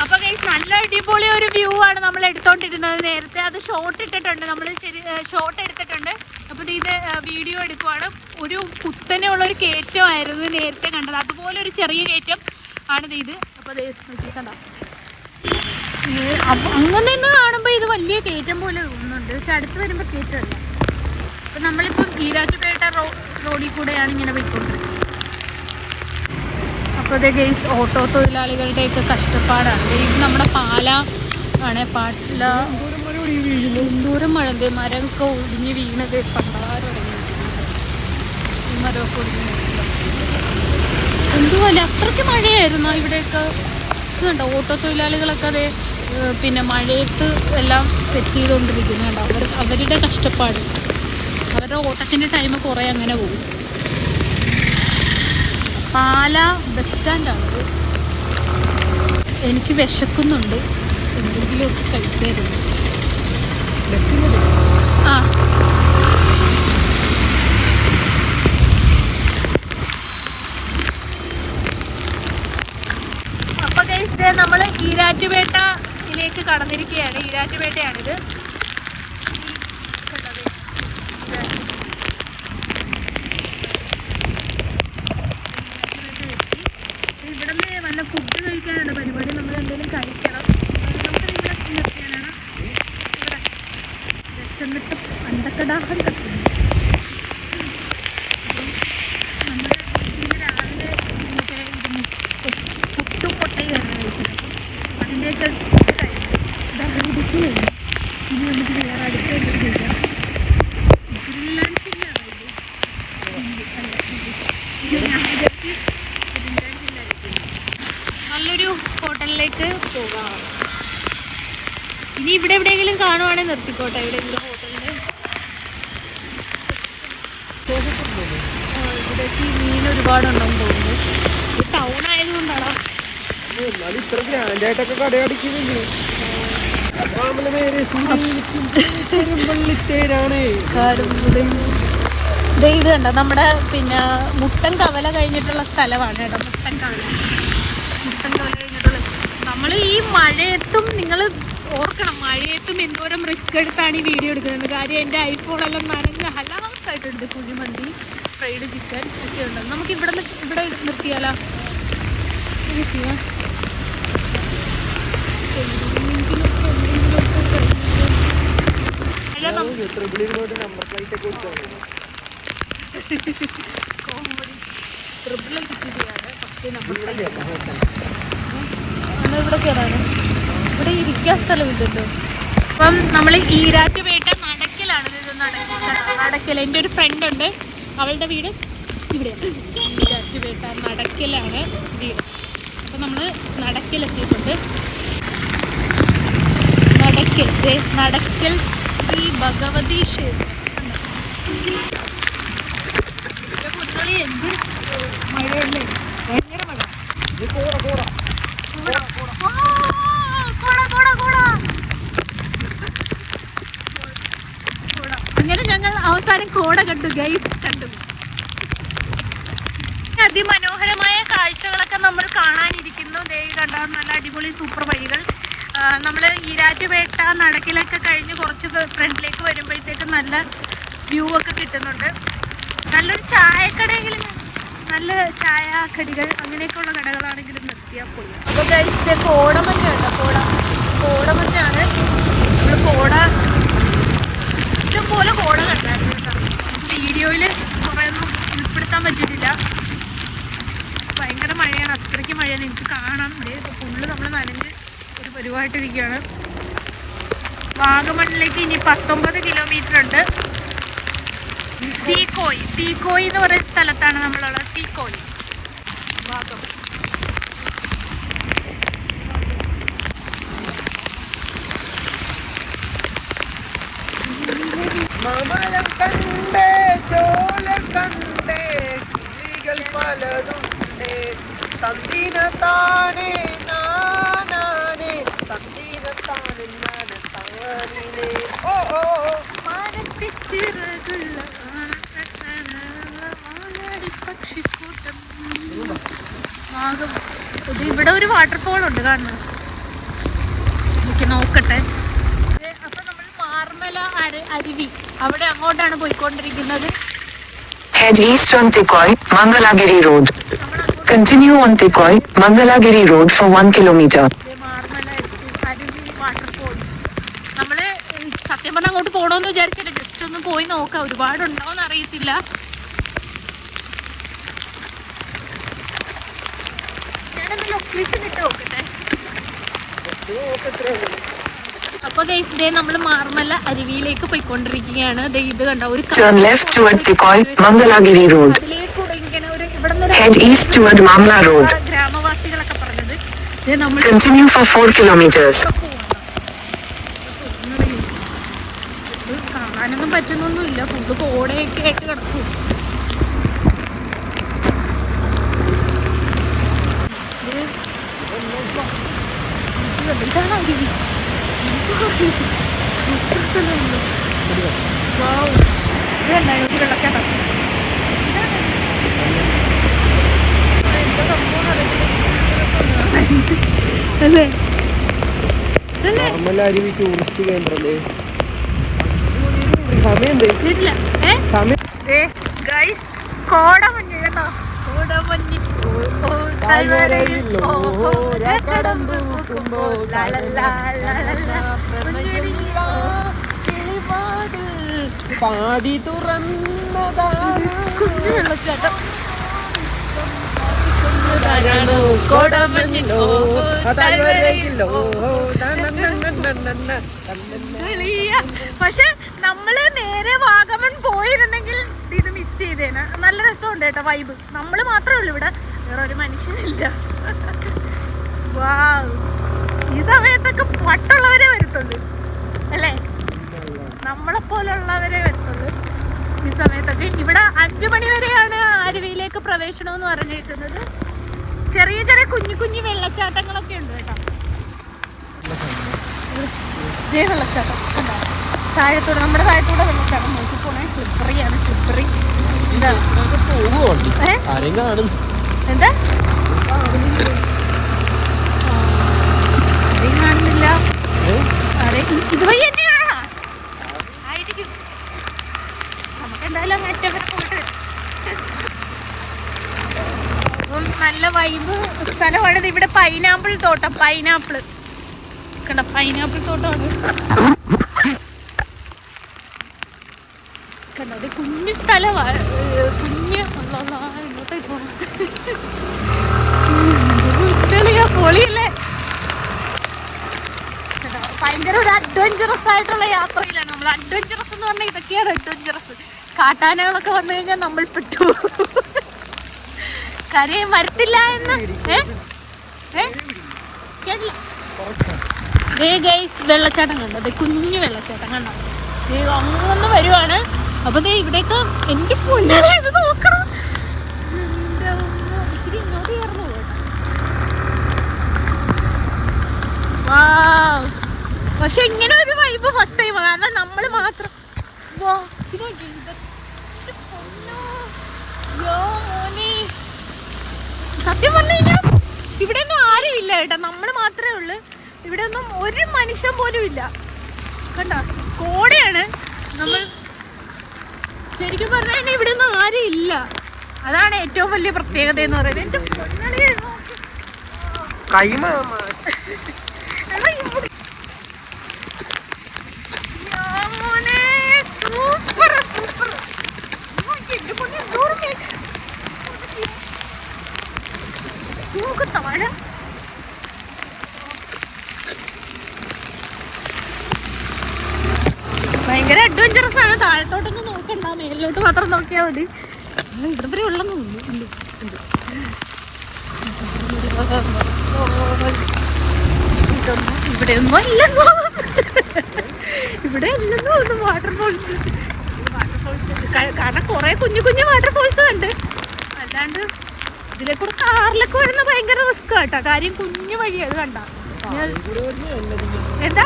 അപ്പൊ നല്ല അടിപൊളി ഒരു വ്യൂ ആണ് നമ്മൾ എടുത്തോണ്ടിരുന്നത്. നേരത്തെ അത് ഷോട്ട് ഇട്ടിട്ടുണ്ട്, നമ്മൾ ഷോട്ട് എടുത്തിട്ടുണ്ട്. അപ്പോൾ ഇത് വീഡിയോ എടുക്കുവാണ്. ഒരു കുത്തനെയുള്ളൊരു കയറ്റമായിരുന്നു നേരത്തെ കണ്ടത്. അതുപോലെ ഒരു ചെറിയ കയറ്റം ആണിത്. ഇത് അപ്പോൾ നോക്കിക്കണ്ട, അങ്ങനെ തന്നെ കാണുമ്പോൾ ഇത് വലിയ കയറ്റം പോലെ തോന്നുന്നുണ്ട്. പക്ഷെ അടുത്ത് വരുമ്പോൾ കയറ്റമല്ല. അപ്പം നമ്മളിപ്പം ഈരാറ്റുപേട്ട റോഡിൽ കൂടെയാണ് ഇങ്ങനെ പോയിക്കൊണ്ടിരിക്കുന്നത്. അപ്പോൾ അതേ ഗെയ്സ്, ഓട്ടോ തൊഴിലാളികളുടെയൊക്കെ കഷ്ടപ്പാടാണ്. ഇത് നമ്മുടെ പാല ആണ്. പാല എന്തോരം മഴ, മരമൊക്കെ ഒടിഞ്ഞ് വീണത് പണ്ടാരടങ്ങി. ഈ മരമൊക്കെ ഒടിഞ്ഞ് എന്തുമല്ല, അത്രയ്ക്ക് മഴയായിരുന്നു ഇവിടെയൊക്കെ. ഇതുണ്ടോ, ഓട്ടോ തൊഴിലാളികളൊക്കെ അതേ പിന്നെ മഴയത്ത് എല്ലാം സെറ്റ് ചെയ്തുകൊണ്ടിരിക്കുന്നു. കണ്ടോ, അവരുടെ കഷ്ടപ്പാട്. അവരുടെ ഓട്ടത്തിൻ്റെ ടൈം കുറേ അങ്ങനെ പോകും. പാല ബസ് സ്റ്റാൻഡാണത്. എനിക്ക് വിശക്കുന്നുണ്ട്, എന്തെങ്കിലുമൊക്കെ കഴിക്കായിരുന്നു. ആ അപ്പോൾ കഴിക്കാനുണ്ട് പരിപാടി. നമ്മൾ എന്തെങ്കിലും കഴിക്കണം. നമുക്ക് ഇവിടെ നിർത്തിയാലാണ് ഇവിടെ വിശന്നിട്ട് അണ്ടക്കടാഹം കത്തുന്നു. നമ്മൾ ഇന്ന് രാവിലെ മറ്റേ പുട്ടും പൊട്ടയാണ് കഴിക്കുന്നത്. അതിൻ്റെയൊക്കെ ഇടുക്കി കഴിഞ്ഞു. ഇനി നമുക്ക് വേറെ അടുത്ത് എന്തെങ്കിലും കഴിക്കാം. ഗ്രിൽ ലഞ്ചില്ലാതെ നല്ലൊരു ഹോട്ടലിലേക്ക് പോകാം. ഇനി ഇവിടെ എവിടെയെങ്കിലും കാണുവാണെങ്കിൽ നിർത്തിക്കോട്ടെ. എവിടെയെങ്കിലും ഹോട്ടലിൽ ഇവിടേക്ക് മീൻ ഒരുപാടുണ്ടെന്ന് തോന്നുന്നു. ഇത് ടൗൺ ആയതുകൊണ്ടാണോ? ഇത്ര ഗ്രാൻഡ് ആയിട്ടൊക്കെ കടയടിക്കുന്നില്ലേ? ഇത് കണ്ടോ നമ്മുടെ പിന്നെ മുട്ടൻ കവല കഴിഞ്ഞിട്ടുള്ള സ്ഥലമാണ് കേട്ടോ. മുട്ടൻ കവല കഴിഞ്ഞിട്ടുള്ള നമ്മൾ ഈ മഴയത്തും നിങ്ങൾ ഓർക്കണം, മഴയത്തും എന്തോരം റിസ്ക് എടുത്താണ് ഈ വീഡിയോ എടുക്കുന്നത്. കാര്യം എൻ്റെ ഐഫോണെല്ലാം നനഞ്ഞ് ഹലാസായിട്ടുണ്ട്. കുഴിമന്തി, ഫ്രൈഡ് ചിക്കൻ ഒക്കെ ഉണ്ട്. നമുക്ക് ഇവിടെ നിർത്തിയാലോ? ഇവിടെ കയറാണ്. ഇവിടെ ഇരിക്കാൻ സ്ഥലമില്ലല്ലോ. അപ്പം നമ്മൾ ഈരാറ്റുപേട്ട നടക്കലാണ്. ഇത് നടക്കൽ. എൻ്റെ ഒരു ഫ്രണ്ട് ഉണ്ട്, അവളുടെ വീട് ഇവിടെയാണ്. ഈരാറ്റുപേട്ട നടക്കലാണ് വീട്. അപ്പം നമ്മൾ നടക്കലെത്തിയിട്ടുണ്ട്. നടക്കൽ ഈ ഭഗവതി ക്ഷേത്രം. എന്ത് മഴയല്ലേ, ഭയങ്കര മഴ. അങ്ങനെ ഞങ്ങൾ അവസാനം കോട കണ്ടു ഗൈസ്. അതിമനോഹരമായ കാഴ്ചകളൊക്കെ നമ്മൾ കാണാനിരിക്കുന്നു. കണ്ട നല്ല അടിപൊളി സൂപ്പർ വഴികൾ. നമ്മൾ ഈരാറ്റുപേട്ട നടക്കിലൊക്കെ കഴിഞ്ഞ് കുറച്ച് ഫ്രണ്ടിലേക്ക് വരുമ്പോഴത്തേക്കും നല്ല വ്യൂ ഒക്കെ കിട്ടുന്നുണ്ട്. നല്ലൊരു ചായക്കടയെങ്കിലും, നല്ല ചായക്കടികൾ അങ്ങനെയൊക്കെയുള്ള കടകളാണെങ്കിലും നിർത്തിയാൽ പോയി. അപ്പോൾ കഴിച്ച് കോടമഞ്ഞ കേട്ടോ. കോടമഞ്ഞാണ്. നമ്മൾ ഇഷ്ടംപോലെ കോട കണ്ടായിരുന്നു കേട്ടോ. വീഡിയോയിൽ കുറേയൊന്നും ഉൾപ്പെടുത്താൻ പറ്റിയിട്ടില്ല. ഭയങ്കര മഴയാണ്, അത്രയ്ക്ക് മഴയാണ്. എനിക്ക് കാണാം. ഫുള്ള് നമ്മൾ നനഞ്ഞ് ഒരു പരിവായിട്ടിരിക്കുകയാണ്. വാഗമണിലേക്ക് ഇനി 19 കിലോമീറ്റർ ഉണ്ട്. തീക്കോയി എന്ന് പറയുന്ന സ്ഥലത്താണ് നമ്മളുള്ളത്. തീക്കോയി വാഗമൺ. മമലം കണ്ടേ ചോല കണ്ടേ കിളികൾ പലതുണ്ടേ തന്തിന താനേ നാനേ തന്തിന താനേ താനേ ഓ ഓ മാനത്തിച്ചിറകുള്ള പക്ഷിക്കൂട്ടം. ഇവിടെ ഒരു വാട്ടർഫോൾ ഉണ്ട് കാണുന്നത്. എനിക്ക് നോക്കട്ടെ. അപ്പൊ നമ്മൾ മാർമല അരുവി അവിടെ അങ്ങോട്ടാണ് പോയിക്കൊണ്ടിരിക്കുന്നത്. Head east on Tikoi, Mangalagiri Road. Continue on Tikoi, Mangalagiri Road for 1 kilometer. Marmala അരുവി വാട്ടർഫോൾ. നമ്മള് സത്യം പറഞ്ഞാൽ അങ്ങോട്ട് പോകണമെന്ന് വിചാരിച്ചില്ല. ജസ്റ്റ് ഒന്ന് പോയി നോക്കാം. ഒരുപാടുണ്ടാവുമെന്ന് അറിയത്തില്ല. ഞാനൊന്ന് ലൊക്കേഷൻ ഇട്ട് നോക്കട്ടെ. അപ്പൊ ദേ നമ്മൾ മാർമല അരുവിയിലേക്ക് പോയിക്കൊണ്ടിരിക്കുകയാണ്. ഇത് കണ്ട ഒരു Turn left toward Tikoi, Mangalagiri Road. അതിലേക്കൂടെ ഇങ്ങനെ ഒരു ഇവിടെ Head east toward Mamla Road. ഗ്രാമവാസികളൊക്കെ പറഞ്ഞത് നമ്മൾ Continue for 4 kilometers. കാണാനൊന്നും പറ്റുന്നൊന്നുമില്ല. ഫുഡ് കോടയൊക്കെ ആയിട്ട് കിടക്കും. ഇതാണ് അരുവി. ഇതെന്തായാലും വെള്ളച്ചാട്ടം അല്ലേ? അരുവി ടൂറിസ്റ്റ് കേന്ദ്രല്ലേ? കോടമഞ്ഞ് കേട്ടോ. കോടമഞ്ഞ് താഴ്വരയിലോര കടമ്പു പൂക്കുമ്പോൾ പാതി തുറന്നതാണ് വെള്ളച്ചാട്ടം. പക്ഷെ നമ്മള് നേരെ വാഗമൺ പോയിരുന്നെങ്കിൽ ഇത് മിസ് ചെയ്തേനെ. നല്ല രസമുണ്ട് കേട്ടോ വൈബ്. നമ്മള് മാത്രമേ ഉള്ളൂ ഇവിടെ, വേറെ ഒരു മനുഷ്യനില്ല. വാവ്, ഈ സമയത്തൊക്കെ പട്ടുള്ളവരെ വരുത്തുള്ളൂ അല്ലേ, നമ്മളെ പോലുള്ളവരെ വരുത്തുള്ളൂ ഈ സമയത്തൊക്കെ. ഇവിടെ 5 മണി വരെയാണ് അരുവിയിലേക്ക് പ്രവേശനം എന്ന് പറഞ്ഞിരിക്കുന്നത്. ചെറിയ ചെറിയ കുഞ്ഞു കുഞ്ഞു വെള്ളച്ചാട്ടങ്ങളൊക്കെ ഉണ്ട് കേട്ടോ. വെള്ളച്ചാട്ടം കണ്ടോ, താഴത്തൂടെ, നമ്മുടെ താഴത്തൂടെ വെള്ളച്ചാട്ടം നോക്കി പോണേ. സ്ലിപ്പറിയാണ്, സ്ലിപ്പറി. എന്താ എന്താ ആരെയും കാണുന്നില്ല. ഇതുവഴി തന്നെയാണോ ആയിരിക്കും. നമുക്ക് എന്തായാലും മറ്റവരെ പോയിട്ട് അപ്പം നല്ല വൈബ് സ്ഥലമാണ്. ഇവിടെ പൈനാപ്പിൾ തോട്ടം, പൈനാപ്പിൾ കണ്ട, പൈനാപ്പിൾ തോട്ടമാണ് കണ്ടോ. അത് കുഞ്ഞു സ്ഥലമാണ്, കുഞ്ഞ് ഇങ്ങോട്ടേക്ക് പോകണം. പൊളിയല്ലേ, ഭയങ്കര ഒരു അഡ്വഞ്ചറസ് ആയിട്ടുള്ള യാത്രയിലാണ് നമ്മൾ. അഡ്വഞ്ചറസ് എന്ന് പറഞ്ഞാൽ ഇതൊക്കെയാണ് അഡ്വഞ്ചറസ്. കാട്ടാനകളൊക്കെ വന്നു കഴിഞ്ഞാൽ നമ്മൾ പെട്ടു, കരയും വരത്തില്ല എന്ന്. കേട്ടില്ല. വെള്ളച്ചാട്ടം കണ്ടോ, അതെ കുഞ്ഞു വെള്ളച്ചാട്ടം കണ്ടോ, അങ്ങനെ വരുവാണ്. അപ്പൊ ദേ ഇവിടേക്ക് എന്റെ പൊന്നേ ഇത് നോക്കണം, ഇച്ചിരി ഇങ്ങോട്ട് കയറുന്നു പോകട്ടെ. പക്ഷെ ഇങ്ങനെ ഒരു വൈബ് ഫസ്റ്റ് ടൈം, കാരണം നമ്മൾ മാത്രം. സത്യം പറഞ്ഞു കഴിഞ്ഞാൽ ഇവിടെ ഒന്നും ആരും ഇല്ല കേട്ടോ, നമ്മൾ മാത്രമേ ഉള്ളു. ഇവിടെ ഒന്നും ഒരു മനുഷ്യൻ പോലും ഇല്ല കണ്ടോ, കോടയാണ്. നമ്മൾ ശരിക്കും പറഞ്ഞു കഴിഞ്ഞാൽ ഇവിടെ ഒന്നും ആരും ഇല്ല. അതാണ് ഏറ്റവും വലിയ പ്രത്യേകത എന്ന് പറയുന്നത്. എന്റെ പൊന്നളി താഴെ ഭയങ്കര അഡ്വഞ്ചറസ് ആണ്. താഴത്തോട്ടൊന്നും നോക്കണ്ട, മേലിലോട്ട് മാത്രം നോക്കിയാൽ മതി. ഇവിടെ വരെ ഉള്ളെന്ന് തോന്നുന്നു. ഇവിടെ ഒന്നും ഇല്ലെന്നോ, ഇവിടെ ഇല്ലെന്നോ ഒന്നും വാട്ടർഫോൾസ്. കാരണം കുറെ കുഞ്ഞു കുഞ്ഞു വാട്ടർഫോൾസ് കണ്ട്, അല്ലാണ്ട് ഇതിലെ കൂടെ കാറിലൊക്കെ വരുന്ന ഭയങ്കര റിസ്ക് കേട്ടോ. കാര്യം കുഞ്ഞു വഴി അത് കണ്ട. എന്താ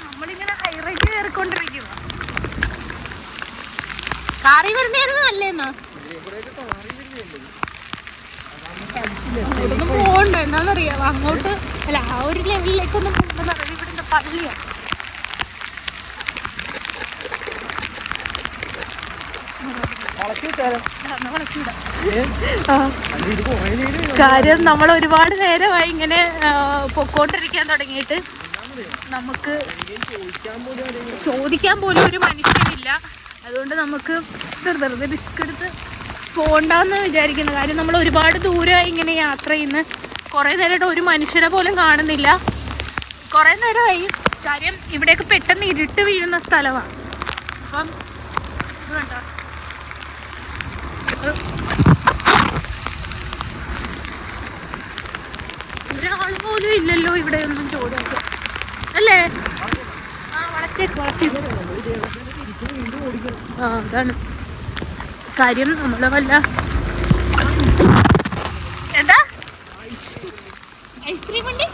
നമ്മളിങ്ങനെ ഹൈറേഞ്ച് കയറിക്കൊണ്ടിരിക്കുക. കാറി വരുന്നതായിരുന്നു നല്ലേന്നാ. അങ്ങോട്ടൊന്നും പോകണ്ട, എന്താണെന്നറിയാം, അങ്ങോട്ട് അല്ല ആ ഒരു ലെവലിലേക്കൊന്നും പോകണ്ടെന്നറിയാം. ഇവിടെ പള്ളിയാണ്. കാര്യം നമ്മൾ ഒരുപാട് നേരമായി ഇങ്ങനെ പൊക്കോണ്ടിരിക്കാൻ തുടങ്ങിയിട്ട് നമുക്ക് ചോദിക്കാൻ പോലും ഒരു മനുഷ്യനില്ല. അതുകൊണ്ട് നമുക്ക് വെറുതെ റിസ്ക് എടുത്ത് പോകണ്ടെന്ന് വിചാരിക്കുന്നു. കാര്യം നമ്മൾ ഒരുപാട് ദൂരമായി ഇങ്ങനെ യാത്ര ചെയ്യുന്നു. കുറേ നേരമായിട്ട് ഒരു മനുഷ്യനെ പോലും കാണുന്നില്ല. കുറേ നേരമായി. കാര്യം ഇവിടെയൊക്കെ പെട്ടെന്ന് ഇരുട്ട് വീഴുന്ന സ്ഥലമാണ്. അപ്പം ഇത് കണ്ടോ, ഒരാൾ പോലും ഇല്ലല്ലോ ഇവിടെ ഒന്നും ചോദിക്കാൻ അല്ലേ. അതാണ് കാര്യം. നമ്മളെ വല്ല എന്താ ഐസ്ക്രീം ഉണ്ട്.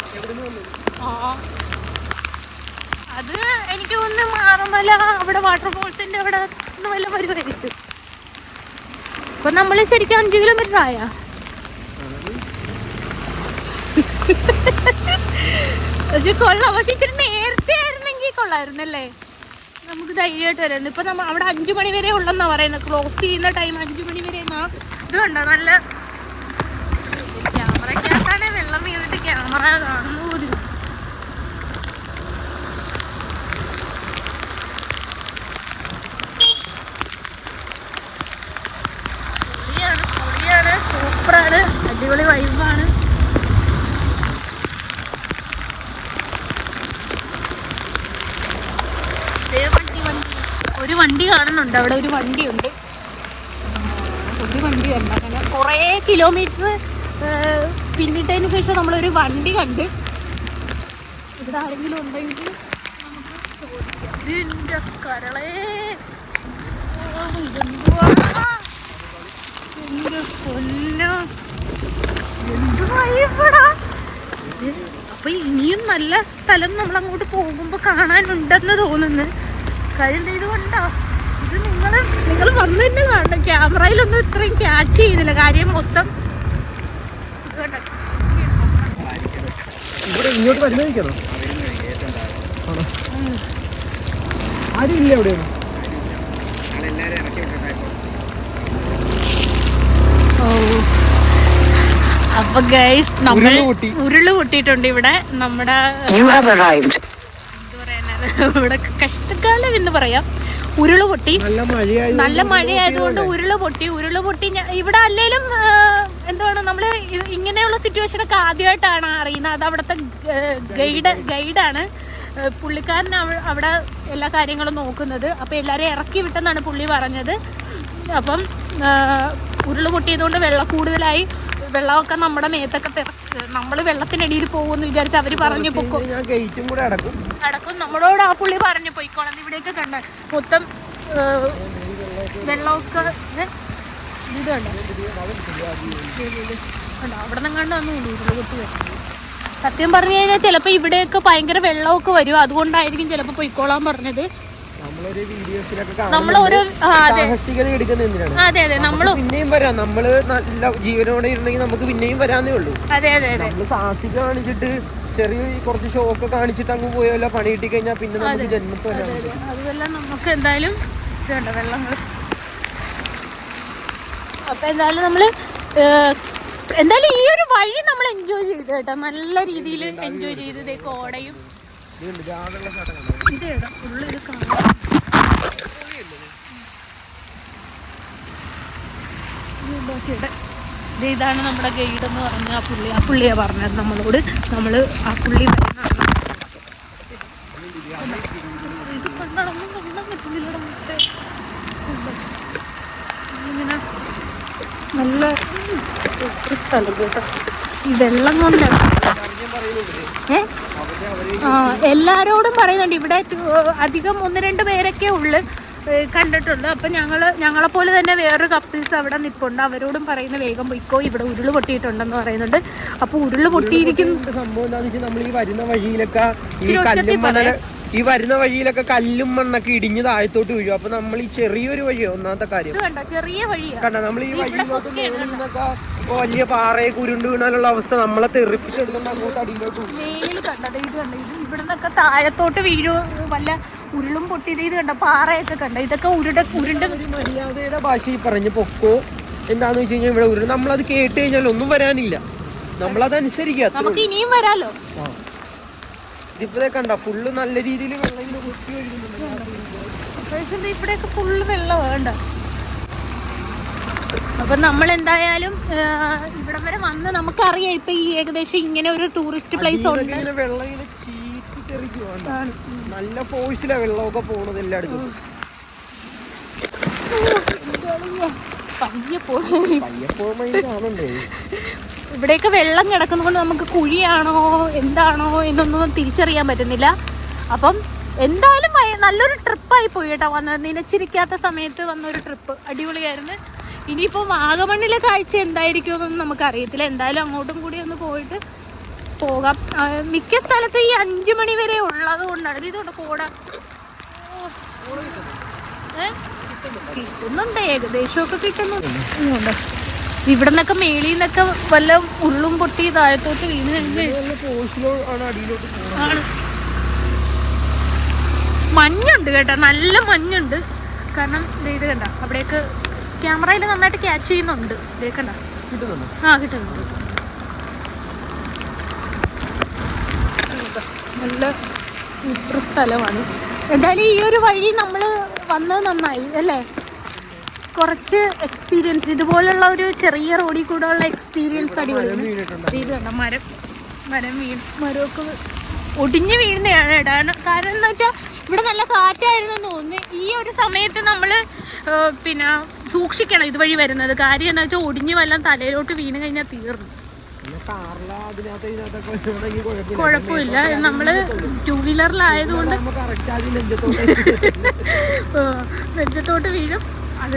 അത് എനിക്ക് ഒന്ന് മാറുമല്ല അവിടെ വാട്ടർഫോൾസിന്റെ അവിടെ ഒന്ന് വല്ല വരുമായിരിക്കും. ഇപ്പൊ നമ്മള് ശരിക്കും 5 കിലോമീറ്റർ ആയാ. കൊള്ളാം. പക്ഷെ ഇച്ചിരി നേരത്തെ ആയിരുന്നെങ്കിൽ കൊള്ളായിരുന്നല്ലേ, നമുക്ക് ധൈര്യമായിട്ട് വരായിരുന്നു. ഇപ്പൊ അവിടെ 5 മണി വരെ ഉള്ളെന്നാ പറയുന്നത്. ക്ലോസ് ചെയ്യുന്ന ടൈം 5 മണി വരെ എന്നാ ഇത് കണ്ടോ നല്ല ക്യാമറയ്ക്കകത്താണ് വെള്ളം വീണിട്ട് ക്യാമറ കാണുന്നു പോലും. പൊളിയാണ്, സൂപ്പറാണ്, അടിപൊളി വൈബാണ്. ഒരു വണ്ടി കാണുന്നുണ്ട് അവിടെ, ഒരു വണ്ടിയുണ്ട്. ഒരു വണ്ടിയല്ല, അങ്ങനെ കുറേ കിലോമീറ്റർ പിന്നിട്ടതിന് ശേഷം നമ്മളൊരു വണ്ടി കണ്ട്. ഇവിടെ ആരെങ്കിലും ഉണ്ടെങ്കിൽ നമുക്ക് ചോദിക്കാം. ഇതിൻ്റെ കരളേ, എന്റെ പൊന്നോ, എന്തുവായിപ്പടാ. അപ്പൊ ഇനിയും നല്ല സ്ഥലം നമ്മൾ അങ്ങോട്ട് പോകുമ്പോ കാണാനുണ്ടെന്ന് തോന്നുന്നു. കാര്യം ഇത് കണ്ടോ, ഇത് നിങ്ങൾ വന്ന് തന്നെ കാണണം. ക്യാമറയിലൊന്നും ഇത്രയും ക്യാച്ച് ചെയ്യുന്നില്ല. കാര്യം മൊത്തം ഇങ്ങോട്ട് വരുന്നോ ആരുമില്ല എവിടെയാണ്. അപ്പൊ ഗൈസ് നമ്മൾ ഉരുള് പൊട്ടിയിട്ടുണ്ട് ഇവിടെ. നമ്മുടെ ഇവിടെ കഷ്ടകാലം എന്ന് പറയാം. ഉരുള് പൊട്ടി, നല്ല മഴയായതുകൊണ്ട് ഉരുള് പൊട്ടി. ഇവിടെ അല്ലേലും എന്താണ് നമ്മള് ഇങ്ങനെയുള്ള സിറ്റുവേഷനൊക്കെ ആദ്യമായിട്ടാണ് അറിയുന്നത്. അത് അവിടുത്തെ ഗൈഡാണ് പുള്ളിക്കാരൻ അവിടെ എല്ലാ കാര്യങ്ങളും നോക്കുന്നത്. അപ്പോൾ എല്ലാവരെയും ഇറക്കി വിട്ടെന്നാണ് പുള്ളി പറഞ്ഞത്. അപ്പം ഉരുള് പൊട്ടിയതുകൊണ്ട് വെള്ളം കൂടുതലായി, വെള്ളമൊക്കെ നമ്മുടെ മേത്തൊക്കെ നമ്മൾ വെള്ളത്തിനടിയിൽ പോകുമെന്ന് വിചാരിച്ച് അവർ പറഞ്ഞു പൊക്കും, അടക്കും. നമ്മളോട് ആ പുള്ളി പറഞ്ഞു പോയിക്കോളാം. ഇവിടെയൊക്കെ കണ്ട മൊത്തം വെള്ളമൊക്കെ ഇത് കണ്ടോ, അവിടെ നിന്ന് കണ്ടു ഉരുള് പൊട്ടി വരുന്നത്. സത്യം പറഞ്ഞു കഴിഞ്ഞാൽ ചിലപ്പോൾ ഇവിടെയൊക്കെ ഭയങ്കര വെള്ളമൊക്കെ വരും. അതുകൊണ്ടായിരിക്കും ചിലപ്പോൾ പൊയ്ക്കോളാൻ പറഞ്ഞത്. അതെ അതെ, നമ്മള് പിന്നെയും വരാം. നമ്മള് നല്ല ജീവനോടെ ഇരുന്നെങ്കിൽ നമുക്ക് പിന്നെയും വരാന്നേ ഉള്ളൂ. അതെ അതെ അതെ, നമ്മള് സാഹസിക കാണിച്ചിട്ട് ചെറിയ കുറച്ച് ഷോ ഒക്കെ കാണിച്ചിട്ട് അങ്ങ് പോയല്ലോ, പണി കിട്ടി കഴിഞ്ഞാൽ പിന്നെ നമുക്ക് ജന്മത്ത് വരാം. അതുമെല്ലാം നമുക്ക് എന്തായാലും ഇതുണ്ട് വെള്ളങ്ങൾ. അപ്പൊ എന്തായാലും നമ്മള് എന്തായാലും ഈ ഒരു വഴി നമ്മൾ എൻജോയ് ചെയ്തു കേട്ടോ, നല്ല രീതിയിൽ എൻജോയ് ചെയ്തത്. കോടയും ഉള്ളിൽ കാണാം. ഇതാണ് നമ്മുടെ ഗൈഡ് എന്ന് പറഞ്ഞ ആ പുള്ളിയാ പറഞ്ഞത് നമ്മളോട്. നമ്മള് ആ പുള്ളി ഇത് കണ്ടൊന്നും വെള്ളം കിട്ടുന്നില്ല. ഇങ്ങനെ നല്ല സ്ഥലം കേട്ടോ, ഈ വെള്ളം കൊണ്ട്. എല്ലാരോടും പറയുന്നുണ്ട് ഇവിടെ അധികം 1-2 പേരൊക്കെ ഉള്ളു കണ്ടിട്ടുണ്ട്. അപ്പൊ ഞങ്ങളെപ്പോലെ തന്നെ വേറൊരു കപ്പിൾസ് അവിടെ നിൽപ്പുണ്ട്. അവരോടും പറയുന്ന വേഗം പോയിക്കോ, ഇവിടെ ഉരുള് പൊട്ടിയിട്ടുണ്ടെന്ന് പറയുന്നുണ്ട്. അപ്പൊ ഉരുള് പൊട്ടിയിരിക്കുന്ന സംഭവം എന്താണെന്ന് വെച്ചാൽ നമ്മൾ ഈ വരുന്ന വഴിയിലൊക്കെ കല്ലും മണ്ണൊക്കെ ഇടിഞ്ഞ് താഴത്തോട്ട് വീഴും. അപ്പൊ നമ്മൾ ഈ ചെറിയൊരു വഴിയോ, ഒന്നാമത്തെ കാര്യം ചെറിയ വഴിയാണ് കണ്ട, നമ്മൾ ഈ വഴിയിലോട്ട് നിന്നൊക്കെ വലിയ പാറയെ കുരുണ്ട് വീണാലുള്ള അവസ്ഥ നമ്മളെ തെറിപ്പിച്ചെടുത്തോണ്ട് അങ്ങോട്ട് അടിയിലോട്ട് ഇവിടെ നിന്നൊക്കെ താഴത്തോട്ട് വീഴും. വല്ല ഉരുളും പൊട്ടിയത് ഇത് കണ്ട, പാറയൊക്കെ കണ്ട, ഇതൊക്കെ ഉരുണ്ട്. മര്യാദയുടെ ഭാഷയിൽ പറഞ്ഞ് പൊക്കോ എന്താന്ന് വെച്ച് കഴിഞ്ഞാൽ ഇവിടെ ഉരുൾ. നമ്മളത് കേട്ട് കഴിഞ്ഞാൽ ഒന്നും വരാനില്ല, നമ്മളതനുസരിക്കുക. നമുക്ക് ഇനിയും വരാലോ. ഇതിപ്പോ കണ്ട ഫുള്ള് നല്ല രീതിയിൽ വെള്ളം ഇങ്ങനെ പൊട്ടി ഒഴുകുന്നുണ്ട്. ഇവിടെയൊക്കെ ഫുള്ള് വെള്ളം വേണ്ട. അപ്പൊ നമ്മൾ എന്തായാലും ഇവിടം വരെ വന്ന് നമുക്കറിയാം ഇപ്പൊ ഈ ഏകദേശം ഇങ്ങനെ ഒരു ടൂറിസ്റ്റ് പ്ലേസ് ഉണ്ട്. വെള്ളം ഇങ്ങനെ ചീറ്റി തെറിക്കുവാണ്, നല്ല ഫോഴ്സിലാ വെള്ളമൊക്കെ പോണത് എല്ലായിടത്തും. ഇവിടെയൊക്കെ വെള്ളം കിടക്കുന്നതുകൊണ്ട് നമുക്ക് കുഴിയാണോ എന്താണോ എന്നൊന്നും തിരിച്ചറിയാൻ പറ്റുന്നില്ല. അപ്പം എന്തായാലും നല്ലൊരു ട്രിപ്പായി പോയി കേട്ടോ. നനച്ചിരിക്കാത്ത സമയത്ത് വന്നൊരു ട്രിപ്പ് അടിപൊളിയായിരുന്നു. ഇനിയിപ്പോൾ വാഗമണ്ണിലെ കാഴ്ച എന്തായിരിക്കും എന്നൊന്നും നമുക്കറിയത്തില്ല. എന്തായാലും അങ്ങോട്ടും കൂടി ഒന്ന് പോയിട്ട് പോകാം. മിക്ക സ്ഥലത്തും ഈ 5 മണി വരെ ഉള്ളത് കൊണ്ടാണ്. ഇതുകൊണ്ട് കോട കിട്ടുന്നുണ്ട്, ഏകദേശമൊക്കെ കിട്ടുന്നുണ്ട്. ഇവിടെ നിന്നൊക്കെ മേളിൽ നിന്നൊക്കെ വല്ല ഉള്ളും പൊട്ടി താഴത്തോട്ട് വീണ് ആണ്. മഞ്ഞുണ്ട് കേട്ടോ, നല്ല മഞ്ഞുണ്ട്. കാരണം ഇത് കണ്ട അവിടെയൊക്കെ ക്യാമറയിൽ നന്നായിട്ട് ക്യാച്ച് ചെയ്യുന്നുണ്ട്. കേൾക്കണ്ട, ആ കിട്ടുന്നുണ്ട്. നല്ല സൂപ്പർ സ്ഥലമാണ്. എന്തായാലും ഈ ഒരു വഴി നമ്മൾ വന്നത് നന്നായി അല്ലേ? കുറച്ച് എക്സ്പീരിയൻസ്, ഇതുപോലുള്ള ഒരു ചെറിയ റോഡിൽ കൂടെ ഉള്ള എക്സ്പീരിയൻസ് അടിപൊളിയാണ്. ഇത് കണ്ട മരമൊക്കെ ഒടിഞ്ഞു വീഴുന്നതാണ് ഇടാൻ. കാരണം എന്ന് വെച്ചാൽ ഇവിടെ നല്ല കാറ്റായിരുന്നു തോന്നുന്നു. ഈ ഒരു സമയത്ത് നമ്മൾ പിന്നെ സൂക്ഷിക്കണം ഇതുവഴി വരുന്നത്. കാര്യം എന്താ വെച്ചാൽ ഒടിഞ്ഞു വല്ലതും തലയിലോട്ട് വീണ് കഴിഞ്ഞാൽ തീർന്നു. കുഴപ്പമില്ല, നമ്മള് 2 വീലറിലായതുകൊണ്ട് നെഞ്ചത്തോട്ട് വീഴും. അത്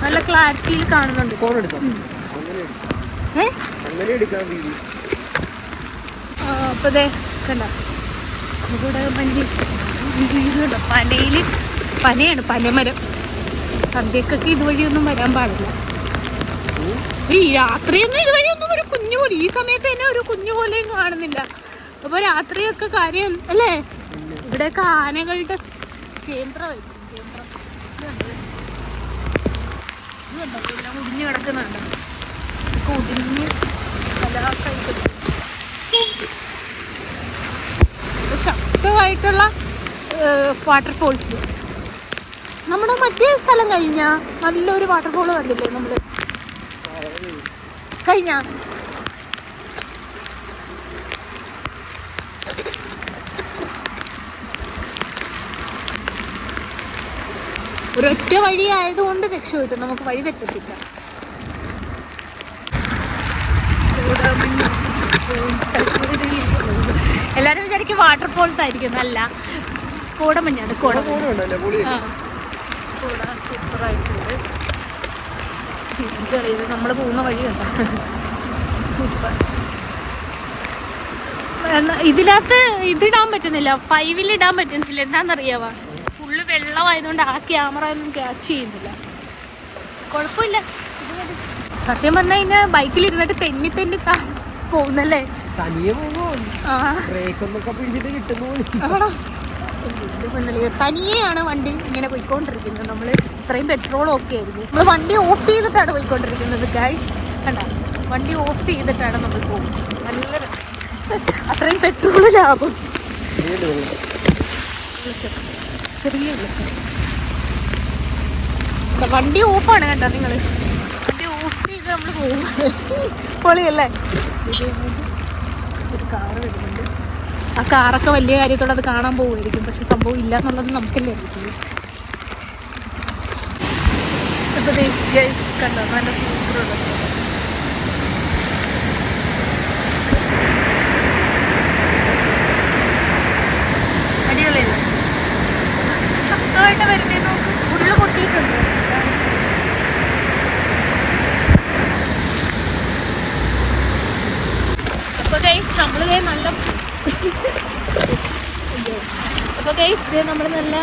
നല്ല ക്ലാരിറ്റിയിൽ കാണുന്നുണ്ട്. അപ്പൊ ദേ കണ്ട ഇവിടെ കണ്ടോ പനയാണ്, പനമരം. സന്ധ്യക്കൊക്കെ ഇതുവഴിയൊന്നും വരാൻ പാടില്ല. ഈ രാത്രിയൊന്നും ഇതുവഴിയൊന്നും ഒരു കുഞ്ഞു പോലെ, ഈ സമയത്ത് തന്നെ ഒരു കുഞ്ഞു പോലെയും കാണുന്നില്ല. അപ്പൊ രാത്രിയൊക്കെ കാര്യം അല്ലേ? ഇവിടെയൊക്കെ ആനകളുടെ കേന്ദ്രമായിരിക്കും. എല്ലാം ഒടിഞ്ഞു കിടക്കുന്നുണ്ട്. ഒടിഞ്ഞ് ശക്തമായിട്ടുള്ള വാട്ടർഫോൾസ്. നമ്മുടെ മറ്റേ സ്ഥലം കഴിഞ്ഞ നല്ലൊരു വാട്ടർഫോൾ കണ്ടില്ലേ നമ്മള്? കഴിഞ്ഞ ഒരൊറ്റ വഴി ആയതുകൊണ്ട് രക്ഷപ്പെട്ടു, നമുക്ക് വഴി തെറ്റത്തില്ല. എല്ലാരും വിചാരിക്കും വാട്ടർഫോൾസ് ആയിരിക്കും, നല്ല കോടമഞ്ഞാണ്. സൂപ്പറായിട്ടുണ്ട്. നമ്മൾ പോകുന്ന വഴി കണ്ട സൂപ്പർ. ഇതിനകത്ത് ഇതിടാൻ പറ്റുന്നില്ല, 5-ൽ ഇടാൻ പറ്റുന്നില്ല. എന്താണെന്നറിയാവാ, ഫുള്ള് വെള്ളമായതുകൊണ്ട് ആ ക്യാമറ ഒന്നും ക്യാച്ച് ചെയ്യുന്നില്ല. കുഴപ്പമില്ല. സത്യം പറഞ്ഞു കഴിഞ്ഞാൽ ബൈക്കിലിരുന്നിട്ട് തെന്നി പോകുന്നല്ലേ? തനിയെയാണ് വണ്ടി ഇങ്ങനെ പോയിക്കൊണ്ടിരിക്കുന്നത്. നമ്മൾ ഇത്രയും പെട്രോളും ഒക്കെ ആയിരുന്നു. നമ്മൾ വണ്ടി ഓഫ് ചെയ്തിട്ടാണ് പോയിക്കൊണ്ടിരിക്കുന്നത്. ഗൈസ് കണ്ട, വണ്ടി ഓഫ് ചെയ്തിട്ടാണ് നമ്മൾ പോകുന്നത്. നല്ല അത്രയും പെട്രോൾ ലാഭം. ചെറിയ വണ്ടി ഓഫാണ് കണ്ട നിങ്ങൾ. വണ്ടി ഓഫ് ചെയ്ത് നമ്മൾ പോകും. പൊളിയല്ലേ? ഒരു കാറ് വരുന്നുണ്ട്. ആ കാറൊക്കെ വലിയ കാര്യത്തോടെ അത് കാണാൻ പോകുമായിരിക്കും. പക്ഷെ സംഭവം ഇല്ല എന്നുള്ളത് നമുക്കല്ലേ അറിയത്തുള്ളൂ. ഇപ്പൊ കണ്ടോ നല്ല സൂപ്പറുള്ളത്. അടിപൊളിയല്ലേ? ശക്തമായിട്ട് വരുന്നേ നോക്ക്. ഉരുള് പൊട്ടിയിട്ടുണ്ട്. അപ്പൊ നമ്മള് നല്ല അപ്പൊ ഗൈസ് നമ്മൾ നല്ല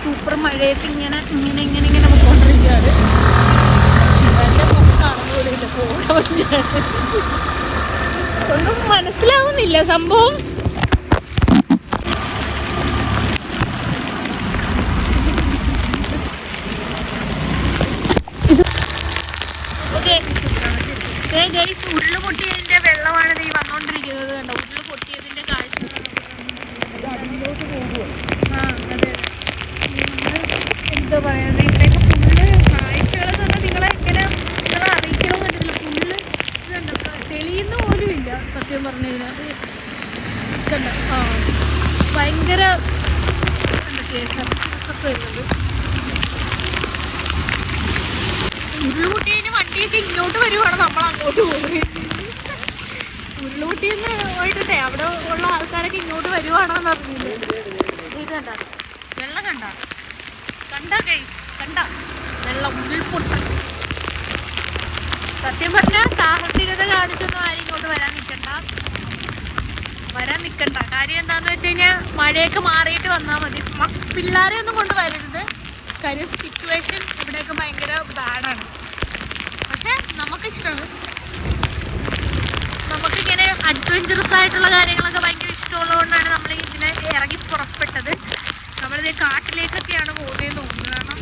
സൂപ്പർ മഴയത്ത് ഇങ്ങനെ പോയിക്കൊണ്ടിരിക്കുകയാണ്. ശിവന്റെ മുഖം കാണുന്ന പോലെ ഇല്ല, ഒന്നും മനസ്സിലാവുന്നില്ല സംഭവം. ഉരുള് പൊട്ടിയതിന്റെ വെള്ളമാണ് ഈ വന്നോണ്ടിരിക്കുന്നത്. കണ്ടോ, ഉരുള് പൊട്ടിയതിന്റെ കാഴ്ച. ആ അതെ, എന്താ പറയുന്നത്, ഇവിടെയൊക്കെ ഫുള്ള് കാഴ്ചകളെന്ന് പറഞ്ഞാൽ നിങ്ങളെ അറിയിക്കണമെന്ന് പറ്റില്ല. ഫുള്ള് ഇതുണ്ടോ, തെളിയുന്ന പോലും ഇല്ല സത്യം പറഞ്ഞു കഴിഞ്ഞാൽ. കണ്ടോ, ആ ഭയങ്കര കേസൊക്കെ വരുന്നത്. ഉരുളുപൊട്ടിയതിന് വണ്ടിയൊക്കെ ഇങ്ങോട്ട് വരുവാണ്, നമ്മൾ അങ്ങോട്ട് പോകുന്നത്. ഉരുളുപൊട്ടിന്ന് പോയിട്ടേ അവിടെ ഉള്ള ആൾക്കാരൊക്കെ ഇങ്ങോട്ട് വരുവാണെന്ന് അറിഞ്ഞില്ല. ഇത് കണ്ട വെള്ളം കണ്ട വെള്ളം ഉരുൾപൊട്ടൽ. സത്യം പറഞ്ഞാൽ സാഹസികത കാണിച്ചൊന്നും ആരും ഇങ്ങോട്ട് വരാൻ നിൽക്കണ്ട. കാര്യം എന്താണെന്ന് വെച്ച് കഴിഞ്ഞാൽ മഴയൊക്കെ മാറിയിട്ട് വന്നാൽ മതി. പിള്ളേരെ ഒന്നും കൊണ്ട് വരരുത്. കാര്യം സിറ്റുവേഷൻ ഇവിടെയൊക്കെ ഭയങ്കര ബാഡാണ്. പക്ഷെ നമുക്കിഷ്ടമാണ്. നമുക്കിങ്ങനെ അഡ്വഞ്ചറസ് ആയിട്ടുള്ള കാര്യങ്ങളൊക്കെ ഭയങ്കര ഇഷ്ടമുള്ളതുകൊണ്ടാണ് നമ്മൾ ഇതിനെ ഇറങ്ങി പുറപ്പെട്ടത്. നമ്മളിത് കാട്ടിലേക്കൊക്കെയാണ് പോകുന്നതെന്ന് തോന്നുന്നു. കാരണം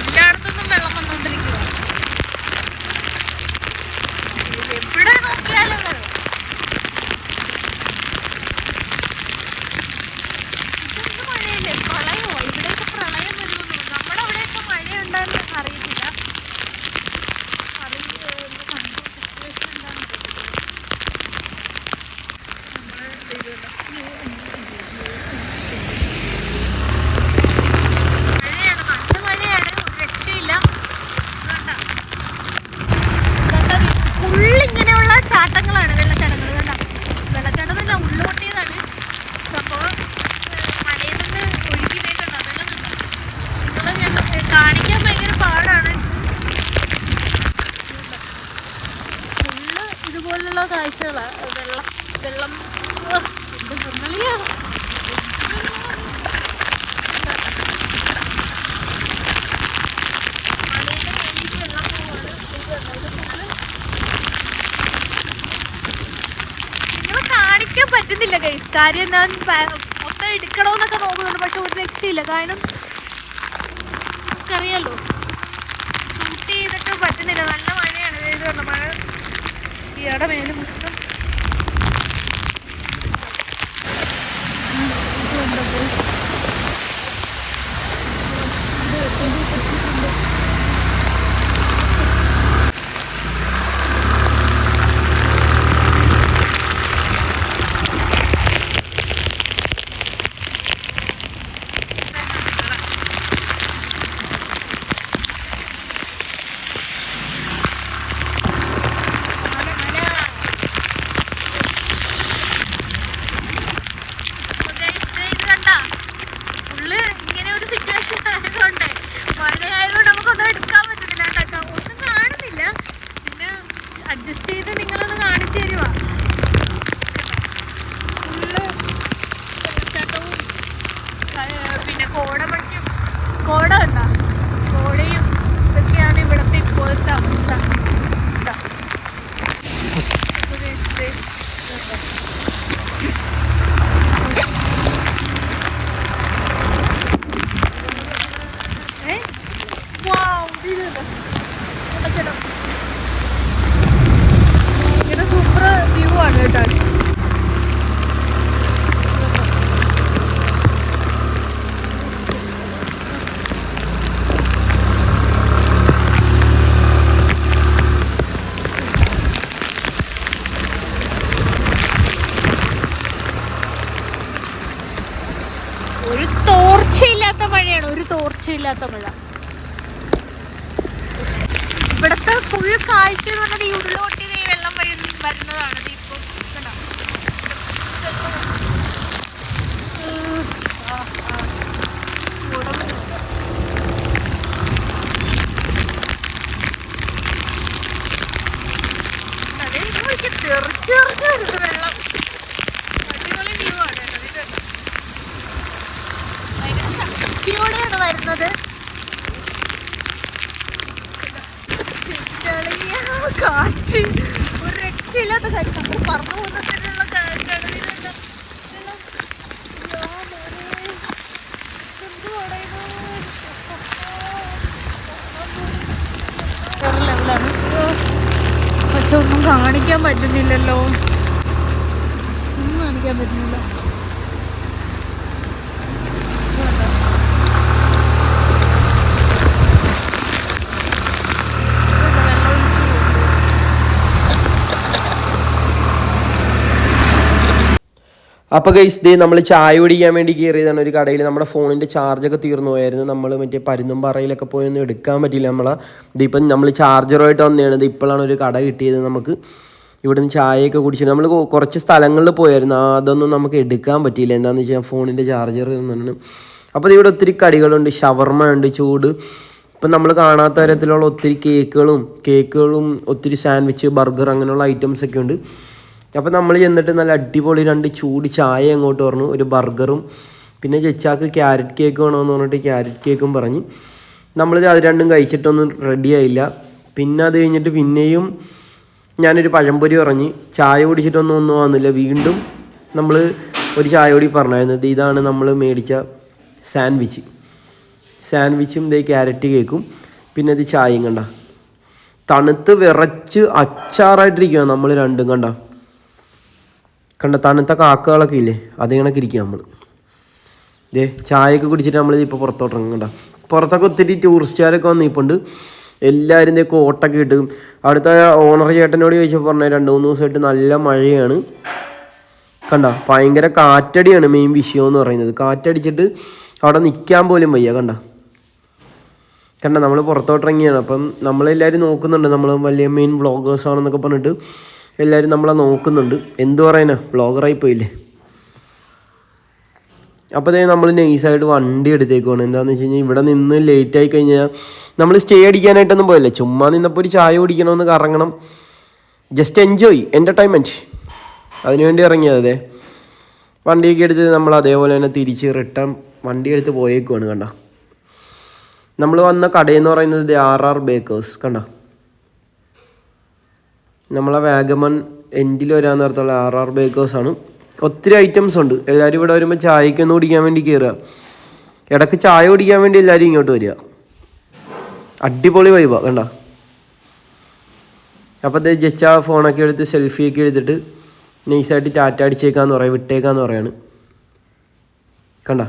എല്ലായിടത്തൊന്നും വെള്ളം വന്നുകൊണ്ടിരിക്കുക. എവിടെ നോക്കിയാലും വെള്ളം. ഇതൊന്നും മഴയല്ലേ, പ്രളയമോ? ഇവിടെയൊക്കെ പ്രളയം വരുമെന്നു. നമ്മുടെ അവിടെയൊക്കെ മഴയുണ്ടെന്ന് അറിയത്തില്ല. സിറ്റുവേഷൻ എന്താണെന്ന് മഴയാണ്, നല്ല മഴയാണ്, ഒരു രക്ഷയില്ല. ഫുള്ളിങ്ങനെയുള്ള ചാട്ടങ്ങളാണ്, വെള്ളച്ചാട്ടങ്ങൾ. കണ്ട, വെള്ളച്ചാട്ടമല്ല, ഉള്ളോട്ടിയതാണ് സംഭവം. മലയിൽ നിന്ന് ഒഴുകി വരുന്നുണ്ട്. അതെല്ലാം നിങ്ങളെ ഞാൻ കാണിക്കാൻ ഭയങ്കര പാടാണ്. ഫുള്ള് ഇതുപോലുള്ള കാഴ്ചകളാണ്. വെള്ളം വെള്ളം എന്ത് നിർമ്മലിയാണ്. നിങ്ങളെ കാണിക്കാൻ പറ്റുന്നില്ല ഗൈസ്. കാര്യം ഞാൻ മൊത്തം എടുക്കണമെന്നൊക്കെ നോക്കുന്നുണ്ട്, പക്ഷെ ഒരു രക്ഷയില്ല. കാരണം നമുക്കറിയാലോ, ഷൂട്ട് ചെയ്തിട്ട് പറ്റുന്നില്ല. നല്ല മഴയാണ്. ഇത് കണ്ടോ, മഴ ഇയാടെ മേല് മുട്ടും. അഡ്ജസ്റ്റ് ചെയ്ത് നിങ്ങളൊന്ന് കാണിച്ചു തരുവാ. ഫുള്ള് വെള്ളച്ചാട്ടവും പിന്നെ കോടമഞ്ഞും, കോട കണ്ട, കോടയും ഇതൊക്കെയാണ് ഇവിടുത്തെ ഇപ്പോഴത്തെ അവസ്ഥ. ഇങ്ങനെ സൂപ്പർ വ്യൂ ആണ് കേട്ടോ. ഒരു തോർച്ചയില്ലാത്ത മഴയാണ്, ഒരു തോർച്ചയില്ലാത്ത മഴ. ഇവിടുത്തെ ഫുൾ കാഴ്ച എന്ന് പറഞ്ഞാൽ ഈ ഉള്ളോട്ടി വെള്ളം വരുന്നതാണ്. ഇപ്പം തെറിച്ച് വരുന്നത് വെള്ളം. അടിപൊളി വ്യൂ ആണ്. ഭയങ്കര ശക്തിയോടെയാണ് വരുന്നത്. കാറ്റ് ഒരു രക്ഷയില്ലാത്ത കാര്യം. നമ്മൾ പറന്നു പോകുന്നതിനുള്ള കാറ്റാണ്. വേറെ ലെവലാണ്. പക്ഷെ ഒന്നും കാണിക്കാൻ പറ്റുന്നില്ലല്ലോ, ഒന്നും കാണിക്കാൻ പറ്റുന്നില്ല. അപ്പോൾ ഗൈസ് ദേ നമ്മൾ ചായ കുടിക്കാൻ വേണ്ടി കയറിയതാണ് ഒരു കടയിൽ. നമ്മുടെ ഫോണിൻ്റെ ചാർജൊക്കെ തീർന്നു പോയായിരുന്നു. നമ്മൾ മറ്റേ പരുന്തുംപാറയിലൊക്കെ പോയൊന്നും എടുക്കാൻ പറ്റിയില്ല നമ്മളെ. ഇതിപ്പം നമ്മൾ ചാർജറുമായിട്ട് വന്നതാണ്. ഇപ്പോഴാണ് ഒരു കട കിട്ടിയത് നമുക്ക്. ഇവിടുന്ന് ചായയൊക്കെ കുടിച്ചിട്ട് നമ്മൾ കുറച്ച് സ്ഥലങ്ങളിൽ പോയായിരുന്നു. അതൊന്നും നമുക്ക് എടുക്കാൻ പറ്റിയില്ല. എന്താണെന്ന് വെച്ചാൽ ഫോണിൻ്റെ ചാർജർ എന്നാണ്. അപ്പോൾ ഇവിടെ ഒത്തിരി കടികളുണ്ട്. ഷവർമ ഉണ്ട്, ചൂട്. ഇപ്പം നമ്മൾ കാണാത്ത തരത്തിലുള്ള ഒത്തിരി കേക്കുകളും ഒത്തിരി സാൻഡ്വിച്ച്, ബർഗർ അങ്ങനെയുള്ള ഐറ്റംസൊക്കെ ഉണ്ട്. അപ്പോൾ നമ്മൾ ചെന്നിട്ട് നല്ല അടിപൊളി 2 ചൂട് ചായ അങ്ങോട്ട് പറഞ്ഞു, ഒരു ബർഗറും പിന്നെ ചെച്ചാക്ക് ക്യാരറ്റ് കേക്ക് വേണമെന്ന് പറഞ്ഞിട്ട് ക്യാരറ്റ് കേക്കും പറഞ്ഞ് നമ്മളിത് അത് രണ്ടും കഴിച്ചിട്ടൊന്നും റെഡി ആയില്ല. പിന്നെ അത് കഴിഞ്ഞിട്ട് പിന്നെയും ഞാനൊരു പഴംപൊരി പറഞ്ഞ് ചായ കുടിച്ചിട്ടൊന്നും വന്നില്ല. വീണ്ടും നമ്മൾ ഒരു ചായ കൂടി പറഞ്ഞായിരുന്നത്. ഇതാണ് നമ്മൾ മേടിച്ച സാൻഡ്വിച്ചും ഇതേ ക്യാരറ്റ് കേക്കും പിന്നെ ഇത് ചായയും കണ്ട. തണുത്ത് വിറച്ച് അച്ചാറായിട്ടിരിക്കുക നമ്മൾ രണ്ടും കണ്ട. തണുത്ത കാക്കകളൊക്കെ ഇല്ലേ അതേ കണക്ക് ഇരിക്കുക നമ്മൾ. ഇതേ ചായയൊക്കെ കുടിച്ചിട്ട് നമ്മൾ ഇപ്പോൾ പുറത്തോട്ടിറങ്ങും കണ്ട. പുറത്തൊക്കെ ഒത്തിരി ടൂറിസ്റ്റുകാരൊക്കെ വന്നിപ്പുണ്ട്. എല്ലാവരും ഇതേ കോട്ടൊക്കെ ഇട്ട്. അവിടുത്തെ ഓണർ ചേട്ടനോട് ചോദിച്ചപ്പോൾ പറഞ്ഞാൽ 2-3 ദിവസമായിട്ട് നല്ല മഴയാണ് കണ്ട. ഭയങ്കര കാറ്റടിയാണ് മെയിൻ വിഷയം എന്ന് പറയുന്നത്. കാറ്റടിച്ചിട്ട് അവിടെ നിൽക്കാൻ പോലും വയ്യ കണ്ട. നമ്മൾ പുറത്തോട്ടിറങ്ങിയാണ്. അപ്പം നമ്മളെല്ലാവരും നോക്കുന്നുണ്ട്. നമ്മൾ വലിയ മെയിൻ വ്ളോഗേഴ്സാണെന്നൊക്കെ പറഞ്ഞിട്ട് എല്ലാവരും നമ്മളെ നോക്കുന്നുണ്ട്. എന്തു പറയാനാ, വ്ളോഗറായി പോയില്ലേ. അപ്പോൾ അതേ നമ്മൾ നൈസായിട്ട് വണ്ടി എടുത്തേക്കുവാണ്. എന്താണെന്ന് വെച്ച് കഴിഞ്ഞാൽ ഇവിടെ നിന്ന് ലേറ്റായി കഴിഞ്ഞാൽ നമ്മൾ സ്റ്റേ അടിക്കാനായിട്ടൊന്നും പോയല്ലേ, ചുമ്മാ നിന്നപ്പോൾ ഒരു ചായ കുടിക്കണമെന്ന് കറങ്ങണം, ജസ്റ്റ് എൻജോയ് എൻ്റർടൈൻമെൻറ്റ്, അതിനുവേണ്ടി ഇറങ്ങിയത്. അതെ വണ്ടിയൊക്കെ എടുത്ത് നമ്മൾ അതേപോലെ തന്നെ തിരിച്ച് റിട്ടേൺ വണ്ടി എടുത്ത് പോയേക്കുവാണ് കണ്ട. നമ്മൾ വന്ന കടയെന്ന് പറയുന്നത് RR ബേക്കേഴ്സ് കണ്ട. നമ്മളെ വാഗമൺ എൻഡിൽ വരാൻ നേരത്തുള്ള RR ബേക്കേഴ്സാണ്. ഒത്തിരി ഐറ്റംസ് ഉണ്ട്. എല്ലാവരും ഇവിടെ വരുമ്പോൾ ചായക്കൊന്ന് കുടിക്കാൻ വേണ്ടി കയറുക. ഇടയ്ക്ക് ചായ കുടിക്കാൻ വേണ്ടി എല്ലാവരും ഇങ്ങോട്ട് വരിക. അടിപൊളി വൈബാണ് കണ്ട. അപ്പോൾ അത് ജച്ച ഫോണൊക്കെ എടുത്ത് സെൽഫിയൊക്കെ എടുത്തിട്ട് നൈസായിട്ട് ടാറ്റ അടിച്ചേക്കാന്ന് പറയാം, വിട്ടേക്കാന്ന് പറയാണ് കണ്ട.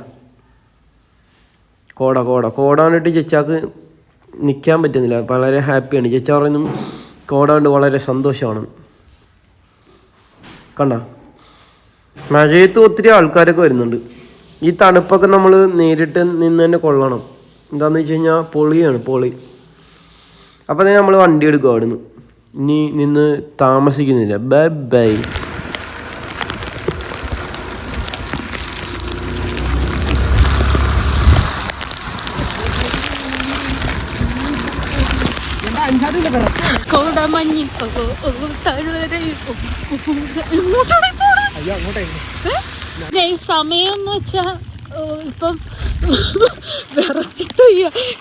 കോട കണ്ടിട്ട് ജച്ചാക്ക് നിൽക്കാൻ പറ്റുന്നില്ല, വളരെ ഹാപ്പിയാണ്. ജച്ച പറയുന്നു കോട കൊണ്ട് വളരെ സന്തോഷമാണ് കണ്ട. മഴയത്ത് ഒത്തിരി ആൾക്കാരൊക്കെ വരുന്നുണ്ട്. ഈ തണുപ്പൊക്കെ നമ്മൾ നേരിട്ട് നിന്ന് തന്നെ കൊള്ളണം. എന്താണെന്ന് വെച്ച് കഴിഞ്ഞാൽ പൊളി. അപ്പോൾ തന്നെ നമ്മൾ വണ്ടി എടുക്കും അവിടുന്ന്. ഇനി നിന്ന് താമസിക്കുന്നില്ല. ബൈ. സമയം എന്ന് വെച്ചാ ഇപ്പം വിറച്ചിട്ട്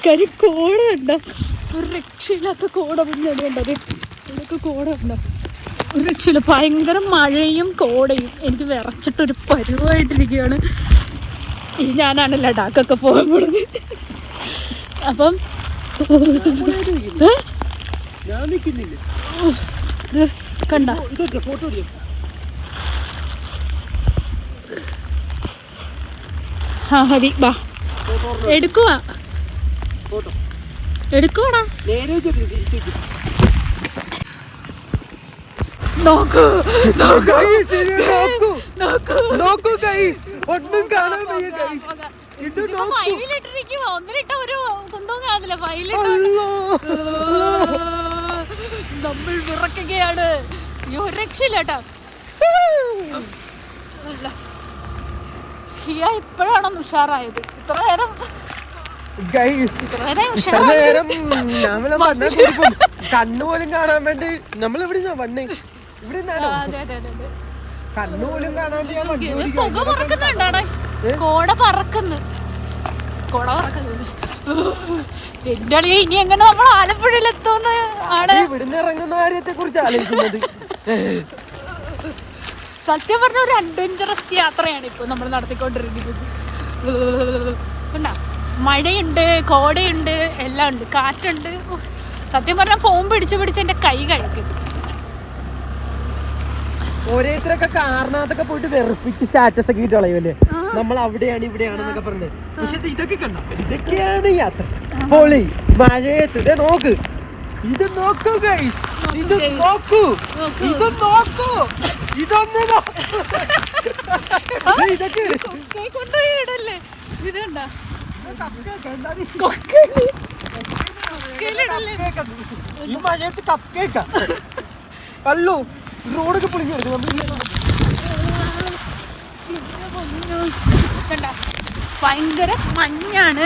കാര്യം കോട ഉണ്ട്, ഒരു രക്ഷയില്ലാത്ത കോട മുന്നോട്ട് കണ്ടത്. ഇതൊക്കെ കോട ഉണ്ട്, ഒരു രക്ഷയില്ല. ഭയങ്കര മഴയും കോടയും. എനിക്ക് വിറച്ചിട്ടൊരു പരുവായിട്ടിരിക്കുകയാണ്. ഞാനാണ് ലഡാക്കൊക്കെ പോകാൻ പോകുന്നത്. അപ്പം കണ്ട ഹരി ബാ എടുക്കുവാടാ. നോക്കൂ ഒന്നും കാണാൻ വയ്യ ഗൈസ്. ഒന്നിലിട്ട ഒരു കൊണ്ടോന്ന് കാണുന്നില്ല. നമ്മൾ വിറക്കുകയാണ്. ഒരു രക്ഷയില്ല കേട്ടോ. ഷിയ ഇപ്പോഴാണ് ഉഷാറായത്. ഇത്ര നേരം കണ്ണുപോലും കാണാൻ വേണ്ടി നമ്മൾ ഇവിടെ വന്നേ. ഇവിടെ കണ്ണുപോലും കാണാൻ പുക പറക്കുന്നുണ്ടാണ്. കോട പറക്കുന്നു. എന്റെ അളിയെ ഇനി എങ്ങനെ നമ്മൾ ആലപ്പുഴയിലെത്തുമെന്ന് ആണ് ഇവിടുന്ന് ഇറങ്ങുന്ന കാര്യത്തെ കുറിച്ച് ആലോചിക്കുന്നത്. സത്യം പറഞ്ഞ ഒരു അഡ്വഞ്ചറസ് യാത്രയാണ് ഇപ്പൊ നമ്മൾ നടത്തിക്കൊണ്ടിരിക്കുന്നത്. മഴയുണ്ട്, കോടയുണ്ട്, എല്ലാം ഉണ്ട്, കാറ്റുണ്ട്. സത്യം പറഞ്ഞാൽ ഫോൺ പിടിച്ച് എന്റെ കൈ കഴിക്കും. ഓരോരുത്തരൊക്കെ കാറിനകത്തൊക്കെ പോയിട്ട് വെറുപ്പിച്ച് സ്റ്റാറ്റസ് ഒക്കെ ഇട്ട് കളയുമല്ലേ, നമ്മൾ അവിടെയാണ് ഇവിടെയാണെന്നൊക്കെ പറഞ്ഞത്. പക്ഷെ ഇതൊക്കെ കണ്ടോ, ഇതൊക്കെയാണ് യാത്ര. പൊളി മഴയത്ത് നോക്ക്, ഇത് നോക്കൂ ഗൈസ്, ഇത് നോക്കൂ, ഇതൊന്ന് ഇതൊക്കെ കൊണ്ടുപോയി ഇടല്ലേ. ഇത് കണ്ട ഈ മഴയത്ത് കപ്പ് കേക്കാ അല്ലോ. റോഡൊക്കെ പൊളിഞ്ഞു ഭയങ്കര മഞ്ഞാണ്.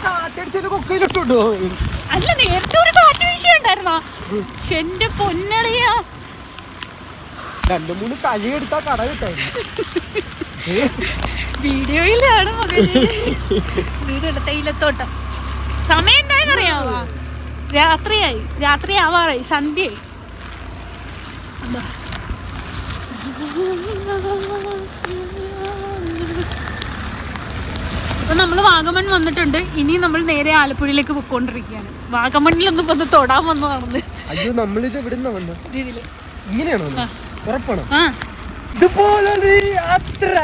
കാറ്റടിച്ചൊരു കൊക്കയിലിട്ടുണ്ടോ? അല്ല, നേരത്തെ ഒരു കാറ്റ് വീശിയുണ്ടായിരുന്നോ? എന്റെ പൊന്നളിയാ, 2-3 കഴിയെടുത്താ കട കിട്ടായിരുന്നു. വീഡിയോയിലാണ് വീട് തേയിലത്തോട്ടം. സമയം എന്തായെന്നറിയാമോ? രാത്രിയാവാറായി, സന്ധ്യയായി. അപ്പൊ നമ്മള് വാഗമൺ വന്നിട്ടുണ്ട്. ഇനി നമ്മൾ നേരെ ആലപ്പുഴയിലേക്ക് പോയിക്കൊണ്ടിരിക്കുകയാണ്. വാഗമണ്ണിലൊന്നും വന്ന് തൊടാൻ വന്നതാണെന്ന്. അയ്യോ നമ്മളിത് ഇവിടുന്ന് വന്ന രീതിയില് ഇങ്ങനെയാണോ? ഉറപ്പാണോ? ആ ഇതുപോലൊരു യാത്ര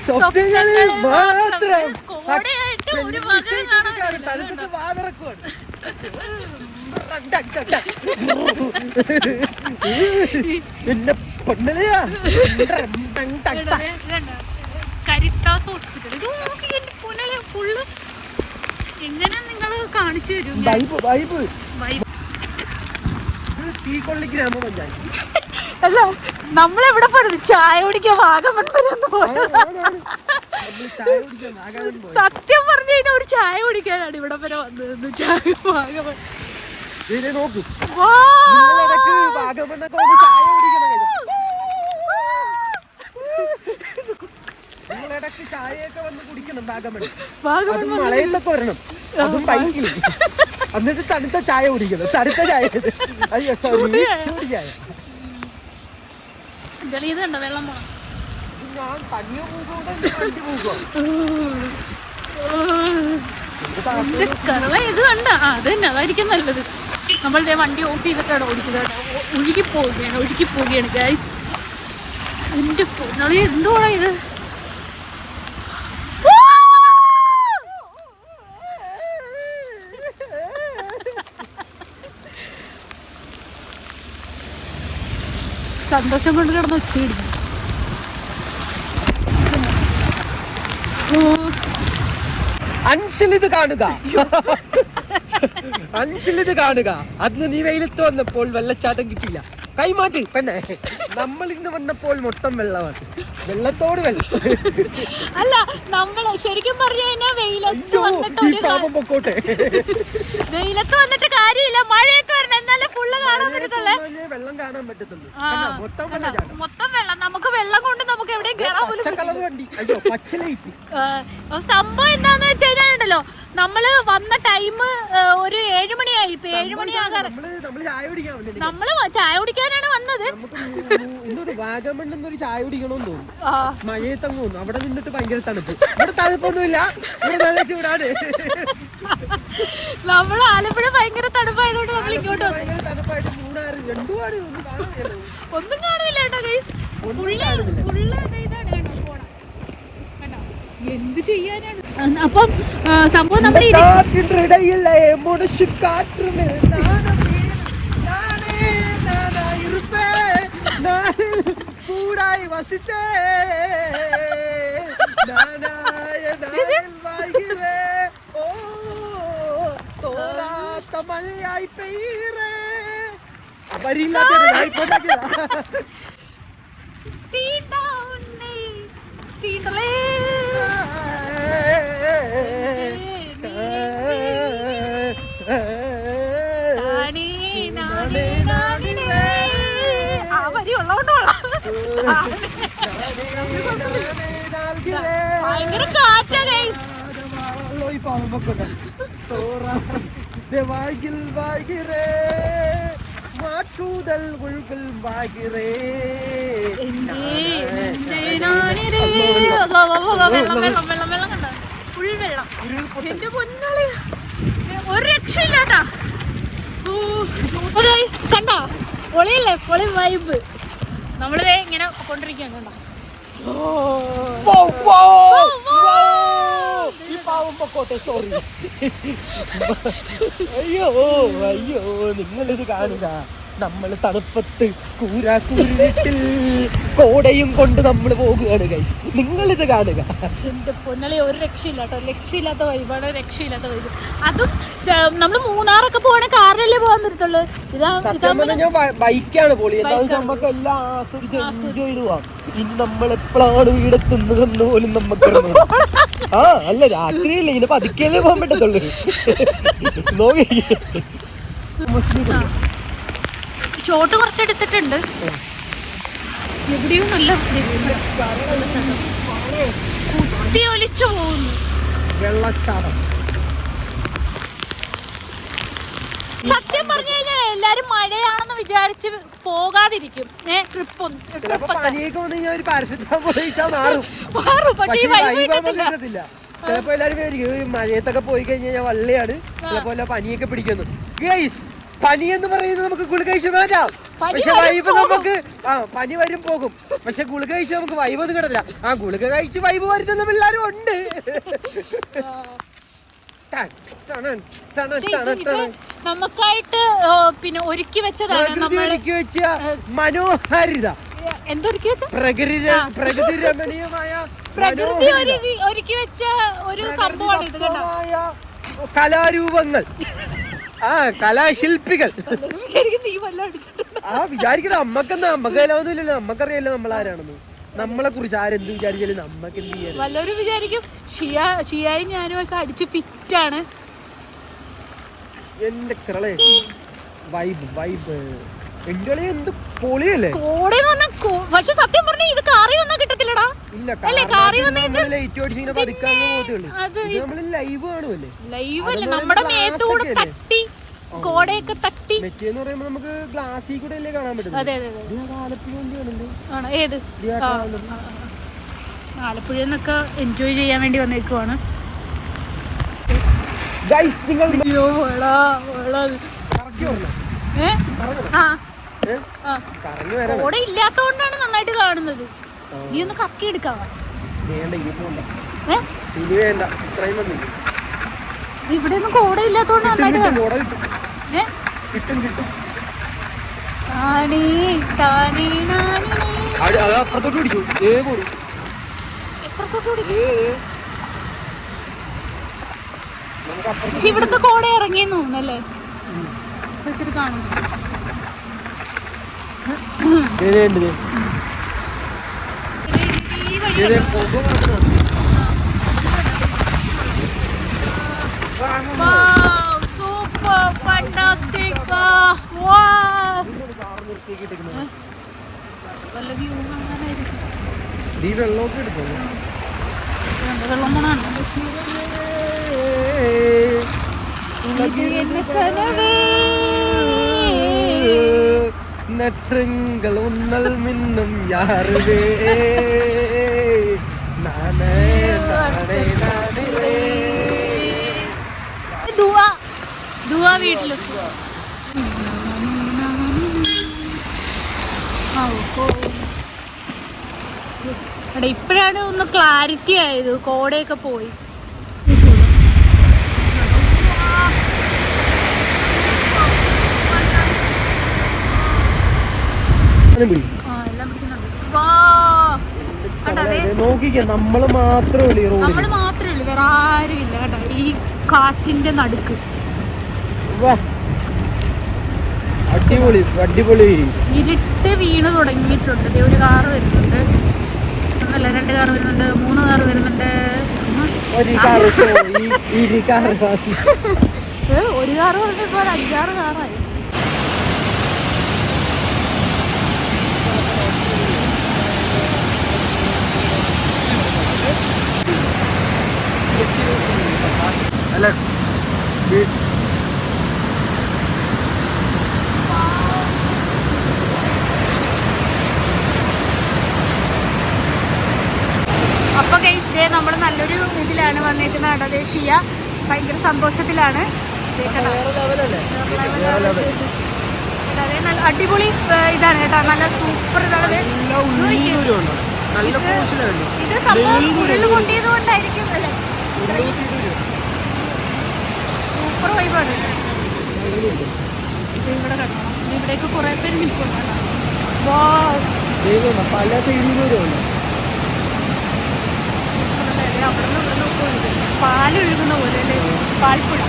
സ്വപ്നങ്ങളിൽ മാത്രം. കോടയായിട്ട് ഒരു മകൻ കാണാൻ തലച്ചത്ത് വാതിറക്കുവാണ്. എന്നെ പൊന്നലയാ കരിത്താസ് ഹോസ്പിറ്റൽ. ഇത് നോക്കി എന്റെ പുനല് ഫുള്ള് എങ്ങനെ നിങ്ങൾ കാണിച്ചു തരും. വൈബ് വൈബ് തീക്കൊള്ളി ഗ്രാമപഞ്ചായത്ത്. അല്ല നമ്മളെവിടെ പോയത്? ചായ കുടിക്കാൻ വാഗമൺ വരെ ഒന്ന് പോയത്. സത്യം പറഞ്ഞു കഴിഞ്ഞാൽ ഒരു ചായ കുടിക്കാനാണ് ഇവിടെ വരെ വന്നത്. ചായ വാഗമൺ നോക്കൂ. വാഗമണ്ണൊക്കെ വന്ന് ചായ കുടിക്കണം. നിങ്ങളിടക്ക് ചായയൊക്കെ വന്ന് കുടിക്കണം വാഗമൺ. അതും മഴയിലൊക്കെ വരണം. അതും ബൈക്കിൽ. എന്നിട്ട് തണുത്ത ചായ കുടിക്കണം. തണുത്ത ചായ. അയ്യോ സോറി, ചൂട് ചായ. ഇതുണ്ടോ വെള്ളം പോണം? ഞാൻ തനിയെ വണ്ടി പോകുക. ഇത് കണ്ട അത് തന്നെ, അതായിരിക്കും നല്ലത്. നമ്മളുടെ വണ്ടി ഓഫ് ചെയ്തിട്ടാണ് ഓടിക്കുന്നത്. ഒഴുകി പോവുകയാണ് ഗൈസ്. എന്റെ പൊന്നളി എന്തുവാണ് ഇത്? സന്തോഷം കൊണ്ട് കിടന്ന് ഒച്ചയിടുന്നു. അൻഷിലിത് കാണുക. അൻഷിലിത് കാണുക. അന്ന് നീ വെയിലത്ത് വന്നപ്പോൾ വെള്ളച്ചാട്ടം കിട്ടിയില്ല. കൈമാറ്റി പെണ്ണെ. നമ്മൾ ഇന്ന് വന്നപ്പോൾ മൊത്തം വെള്ളമാണ്. വെള്ളത്തോട് വെള്ളം. അല്ല നമ്മള് ശരിക്കും പറഞ്ഞു കഴിഞ്ഞാൽ വെയിലത്ത് പൊക്കോട്ടെ. വെയിലത്ത് വന്നിട്ട് കാര്യമില്ല. മഴയൊക്കെ വരണം, എന്നാലേ ഫുള്ള് കാണാൻ പറ്റത്തുള്ളൂ. വെള്ളം കാണാൻ പറ്റത്തുള്ളൂ. മൊത്തം വെള്ളം. നമുക്ക് വെള്ളം കൊണ്ട് നമുക്ക് എവിടെയും കയറാൻ പോലും. സംഭവം എന്താന്ന് വെച്ച് കഴിഞ്ഞാലുണ്ടല്ലോ, നമ്മള് വന്ന ടൈം ഒരു 7 മണിയായി. ഇപ്പൊ 7 മണിയാകാറ്. നമ്മള് ചായ കുടിക്കാനാണ് വന്നത്. വാഗമണ്ണൊരു ചായ കുടിക്കണമെന്ന് തോന്നുന്നു. മഴയത്തങ്ങ് തോന്നുന്നു. അവിടെ നിന്നിട്ട് ഭയങ്കര തണുപ്പ്. ഇവിടെ തണുപ്പൊന്നുമില്ല. ഇവിടെ നല്ല ചൂടാണ്. നമ്മള് ആലപ്പുഴ ഭയങ്കര തണുപ്പായതുകൊണ്ട് നമ്മൾ ഇങ്ങോട്ട് തണുപ്പായിട്ട് മൂന്നാറ് രണ്ടുപാട് ഒന്നും കാണുന്നില്ല കേട്ടോ ഗൈസ്. എന്ത് ചെയ്യാനാണ്? അപ്പം സംഭവം നമ്മുടെ കൂടായി വസിച്ചേ തോരാത്ത മഴയായി പെയ്യേ. ഭയങ്കര കാറ്റാ മാറ്റൂതൽ ഉൾകൾ വാകിറേ. എന്റെ പൊന്നളി ഒരു രക്ഷയില്ലാട്ടാ. കണ്ടോ പൊളിയല്ലേ? പൊളി വൈബ്. നമ്മളിതേ ഇങ്ങനെ കൊണ്ടിരിക്കുകയാണ്. കണ്ടോ സോറി. അയ്യോ അയ്യോ, നിങ്ങളിത് കാണുക. നമ്മൾ തണുപ്പത്ത് കൂരാക്കൂരിട്ടിൽ കോടയും കൊണ്ട് നമ്മൾ പോകുകയാണ് ഗൈസ്. നിങ്ങളിത് കാണുക. എന്റെ പൊന്നളി ഒരു രക്ഷയില്ല കേട്ടോ. രക്ഷയില്ലാത്ത വൈബാണ്. രക്ഷയില്ലാത്ത വൈബ്. അതും നമ്മള് മൂന്നാറൊക്കെ പോവാണെങ്കിൽ കാറിലല്ലേ പോകാൻ പറ്റത്തുള്ളൂ. ഞാൻ ബൈക്കാണ് പൊളി. എന്താണെന്ന് നമുക്ക് എല്ലാം ആസ്വദിച്ച് എൻജോയ് ചെയ്ത് പോവാം. ഇനി നമ്മൾ എപ്പോഴാണ് വീടെത്തുന്നതെന്ന് പോലും നമുക്ക് ആ അല്ല രാത്രിയല്ലേ, ഇനി പതുക്കെയല്ലേ പോകാൻ പറ്റത്തുള്ളൂ. നോക്കി ഷോട്ട് കുറച്ചെടുത്തിട്ടുണ്ട്. എവിടെയും നല്ല കുത്തി ഒലിച്ചു പോകുന്നു വെള്ളച്ചാട്ടം. സത്യം സത്യം പറഞ്ഞു കഴിഞ്ഞാൽ എല്ലാരും മഴയാണെന്ന് വിചാരിച്ച് പോകാതിരിക്കും. ചിലപ്പോ എല്ലാരും മഴയത്തൊക്കെ പോയി കഴിഞ്ഞാൽ വള്ളിയാണ്, ചിലപ്പോ പനിയൊക്കെ പിടിക്കുന്നു. ഗൈസ്, പനി എന്ന് പറയുന്നത് നമുക്ക് ഗുളിക കഴിച്ച് മാറ്റാം, പക്ഷെ വൈബ് നമുക്ക് പനി വരും പോകും, പക്ഷെ ഗുളിക കഴിച്ച് നമുക്ക് വൈബ് ഒന്നും കിടത്തില്ല. ഗുളിക കഴിച്ച് വൈബ് വരുത്തുന്ന പിള്ളേരും ഉണ്ട്. നമുക്കായിട്ട് പിന്നെ ഒരുക്കി വെച്ചതാണ്, ഒരുക്കി വെച്ച മനോഹാരിത, എന്തൊരുക്കി വെച്ച പ്രകൃതി രമണീയമായ പ്രകൃതി ഒരുക്കി വെച്ച ഒരു സംഭവമാണ് ഇത്. കലാരൂപങ്ങൾ, കലാശില്പികൾ. വിചാരിക്കണം നമ്മക്കെന്താ, നമ്മക്ക് കലാവൊന്നുമില്ലല്ലോ, നമ്മക്കറിയാലോ നമ്മളാരാണെന്ന്. നമ്മളെ കുറിച്ച് ആരെന്ത് വിചാരിച്ചാലും നമ്മക്ക് എന്ത് ചെയ്യാൻ. വല്ലവരും വിചാരിക്കും ഷിയായും ഞാനും ഒക്കെ അടിച്ചു ഫിറ്റാണ്. എന്റെ ക്രളേ വൈബ് എന്റെ എന്ത് പൊളിയല്ലേ. പക്ഷെ സത്യം പറഞ്ഞ ഇത് കാറി വന്നാ കിട്ടത്തില്ലടാ. ലൈവ് അല്ലേ, നമ്മുടെ മേത്തൂടെ തട്ടി കോടയൊക്കെ തട്ടി. നമുക്ക് ഗ്ലാസ്സിൽ കൂടെ അല്ലേ കാണാൻ പറ്റും. അതെ അതെ ആണ്. ഏത് ആലപ്പുഴ എന്നൊക്കെ എൻജോയ് ചെയ്യാൻ വേണ്ടി വന്നേക്കുവാണ്. കോട ഇല്ലാത്തോണ്ടാണ് നന്നായിട്ട് കാണുന്നത്. നീ ഒന്ന് കക്കി എടുക്കാവാ. ഇവിടെ ഒന്നും കോട ഇല്ലാത്തോണ്ട് നന്നായിട്ട് പക്ഷെ ഇവിടുത്തെ കോട ഇറങ്ങിയെന്ന് തോന്നുന്നല്ലേ കാണുന്നു. Super fantastic. വല്ല വ്യൂ കാണാനായിരിക്കും. വെള്ളം പോണാണ്. நற்றங்கள் உன்னல் மின்னும் யாருவே நானே நானே நானே. ദുആ വീട്ടിൽ ഇപ്പോഴാണ് ഒന്ന് ക്ലാരിറ്റി ആയത്, കോടയൊക്കെ പോയി. നോക്കിക്കേ, നമ്മള് മാത്രമേ ഉള്ളൂ, വേറെ ആരും ഇല്ല കേട്ടോ ഈ കാട്ടിന്റെ നടുക്ക്. അടിപൊളി അടിപൊളി. ഇരുട്ട് വീണ് തുടങ്ങിയിട്ടുണ്ട്. ഒരു കാറ് വരുന്നുണ്ട്, ഒന്നല്ല 2 കാറ് വരുന്നുണ്ട്, 3 കാറ് വരുന്നുണ്ട്. ഒരു കാറ് പറഞ്ഞപ്പോ 5-6 കാറായി. അല്ല അപ്പൊ ഗൈസ് നമ്മൾ നല്ലൊരു ഇതിലാണ് വന്നേക്കുന്നത്. അടദേശീയ ഭയങ്കര സന്തോഷത്തിലാണ്. അടിപൊളി ഇതാണ് കേട്ടോ, നല്ല സൂപ്പർ ഇതാണ്. ഇത് സംഭവം ഉരുള് പൊട്ടിയത് കൊണ്ടായിരിക്കും അല്ലേ, സൂപ്പർ വൈബാണ്. ഇവിടെ കണ്ടോ, ഇവിടേക്ക് കുറെ പേര് നിൽക്കുന്നുണ്ട്. പല പാലൊഴുകുന്ന പോലെ അല്ലേ, പാൽപ്പുഴ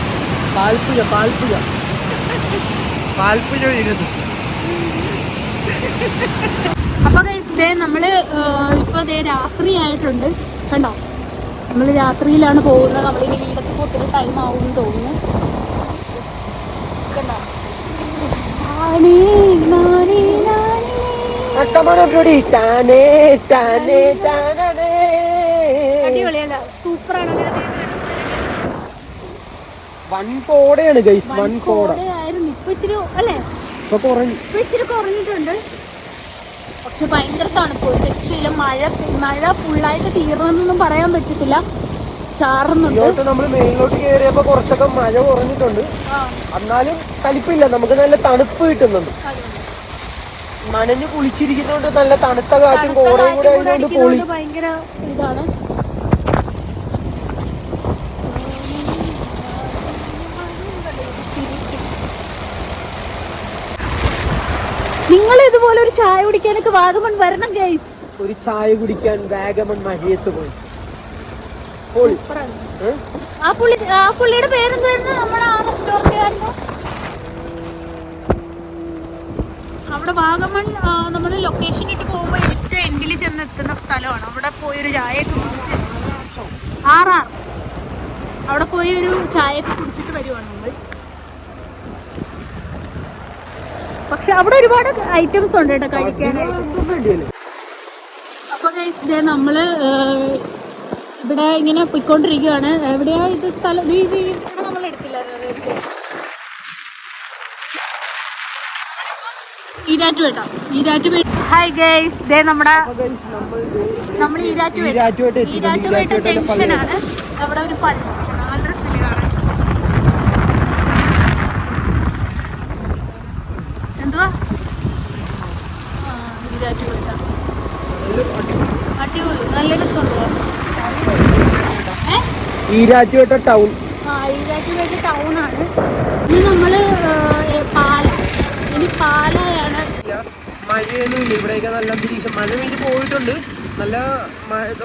ഒഴുകുന്നു. അപ്പൊ നമ്മള് ഇപ്പൊ രാത്രിയായിട്ടുണ്ട് കണ്ടോ. നമ്മൾ രാത്രിയിലാണ് പോകുന്നത്. നമ്മളിനി വീടൊക്കെ ഒത്തിരി ടൈം ആവുമെന്ന് തോന്നുന്നു. കണ്ടോ, അടിപൊളിയല്ല, സൂപ്പറാണ്. വൻ കോടയാണ് ഗൈസ്, വൻ കോട. ആയിരുന്നു ഇപ്പൊ ഇപ്പൊ ഇച്ചിരി അല്ലേ, ഇപ്പൊ ഇച്ചിരി കുറഞ്ഞിട്ടുണ്ട്. പക്ഷെ ഭയങ്കര തണുപ്പ്, ഒരു രക്ഷയില്ല. മഴ ഫുള്ളായിട്ട് തീർന്നെന്നൊന്നും പറയാൻ പറ്റത്തില്ല, ചാറുന്നുണ്ട്. നമ്മൾ മേലോട്ട് കയറിയപ്പോ കുറച്ചൊക്കെ മഴ കുറഞ്ഞിട്ടുണ്ട്, എന്നാലും തണുപ്പില്ല, നമുക്ക് നല്ല തണുപ്പ് കിട്ടുന്നുണ്ട്. നനഞ്ഞ് കുളിച്ചിരിക്കുന്നോണ്ട് നല്ല തണുത്ത കാറ്റും കോടയും കൂടെ ആയതുകൊണ്ട് പൊളി. ഭയങ്കര ഇതാണ്. നിങ്ങൾ ഇതുപോലെ ഒരു ചായ കുടിക്കാനൊക്കെ വാഗമൺ വരണം ഗൈസ്. ഒരു ചായ കുടിക്കാൻ വാഗമൺ മഴയത്ത് പോയി. ആ പുള്ളിയുടെ പേരെന്തായിരുന്നു? നമ്മുടെ ആ റെസ്റ്റോറൻറ്റുകാരനോ? അവിടെ വാഗമൺ നമ്മുടെ ലൊക്കേഷൻ ഇട്ട് പോകുമ്പോൾ ഏറ്റവും എൻഡിൽ ചെന്നെത്തുന്ന സ്ഥലമാണ്. അവിടെ പോയൊരു ചായയൊക്കെ കുടിച്ച് അവിടെ പോയി ഒരു ചായയൊക്കെ കുടിച്ചിട്ട് വരുവാണ് നമ്മൾ. പക്ഷെ അവിടെ ഒരുപാട് ഐറ്റംസ് ഉണ്ട് കേട്ടോ കഴിക്കാനായിട്ട്. അപ്പൊ നമ്മള് ഇവിടെ ഇങ്ങനെ പോയിക്കൊണ്ടിരിക്കുകയാണ്. എവിടെയാ ഇത് സ്ഥലം? ഇത് നമ്മൾ എടുത്തില്ലായിരുന്നു, ഈരാറ്റുപേട്ട. ഹായ് ഗൈസ്, നമ്മൾ ഈരാറ്റുപേട്ട ജംഗ്ഷനാണ്. അവിടെ ഒരു പള്ളി, നല്ലൊരു സ്ഥലമാണ്. എന്തുവാ ഈരാറ്റുപേട്ട? അടിപൊളി, നല്ല രസമുണ്ട്. ഈരാറ്റുപേട്ട ടൗൺ. ഈരാറ്റുപേട്ട ടൗണാണ്. ഇനി നമ്മള് പാലയാണ്. മഴയൊന്നുമില്ല ഇവിടെയൊക്കെ, നല്ല അന്തരീക്ഷം. മഴ പെയ്ത് പോയിട്ടുണ്ട്, നല്ല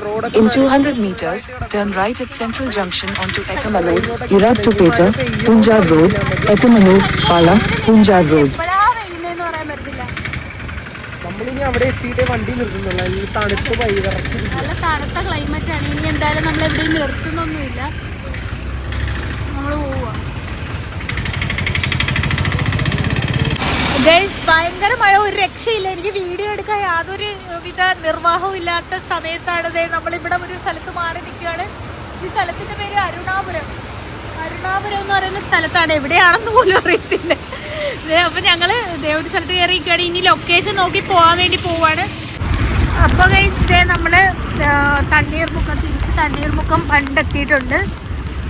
റോഡൊക്കെ. In 200 meters, turn right at Central Junction onto Etamalur, Iratupeta, Punjab Road, Etamalur, Pala, Punjab Road. നമ്മളിനി അവിടെ എത്തിയിട്ടേ വണ്ടി നിർത്തുന്നുള്ളൂ. ഈ തണുപ്പ് നല്ല തണുത്ത ക്ലൈമറ്റ് ആണ്. ഇനി എന്തായാലും നമ്മൾ എവിടെയും നിർത്തുന്നൊന്നുമില്ല, നമ്മൾ പോവാ. ഭയങ്കര മഴ, ഒരു രക്ഷയില്ല. എനിക്ക് വീഡിയോ എടുക്കാൻ യാതൊരു വിധ നിർവാഹവും ഇല്ലാത്ത സമയത്താണ് നമ്മളിവിടെ ഒരു സ്ഥലത്ത് മാറി നിൽക്കുകയാണ്. ഈ സ്ഥലത്തിന്റെ പേര് അരുണാപുരം എന്ന് പറയുന്ന സ്ഥലത്താണ്. എവിടെയാണെന്ന് പോലും അറിയത്തില്ല. അപ്പൊ ഞങ്ങള് ഒരു സ്ഥലത്ത് കയറിയിരിക്കുകയാണ്. ഇനി ലൊക്കേഷൻ നോക്കി പോകാൻ വേണ്ടി പോവാണ്. അപ്പൊ നമ്മള് തിരിച്ച് തണ്ണീർമുക്കം കണ്ടെത്തിയിട്ടുണ്ട്.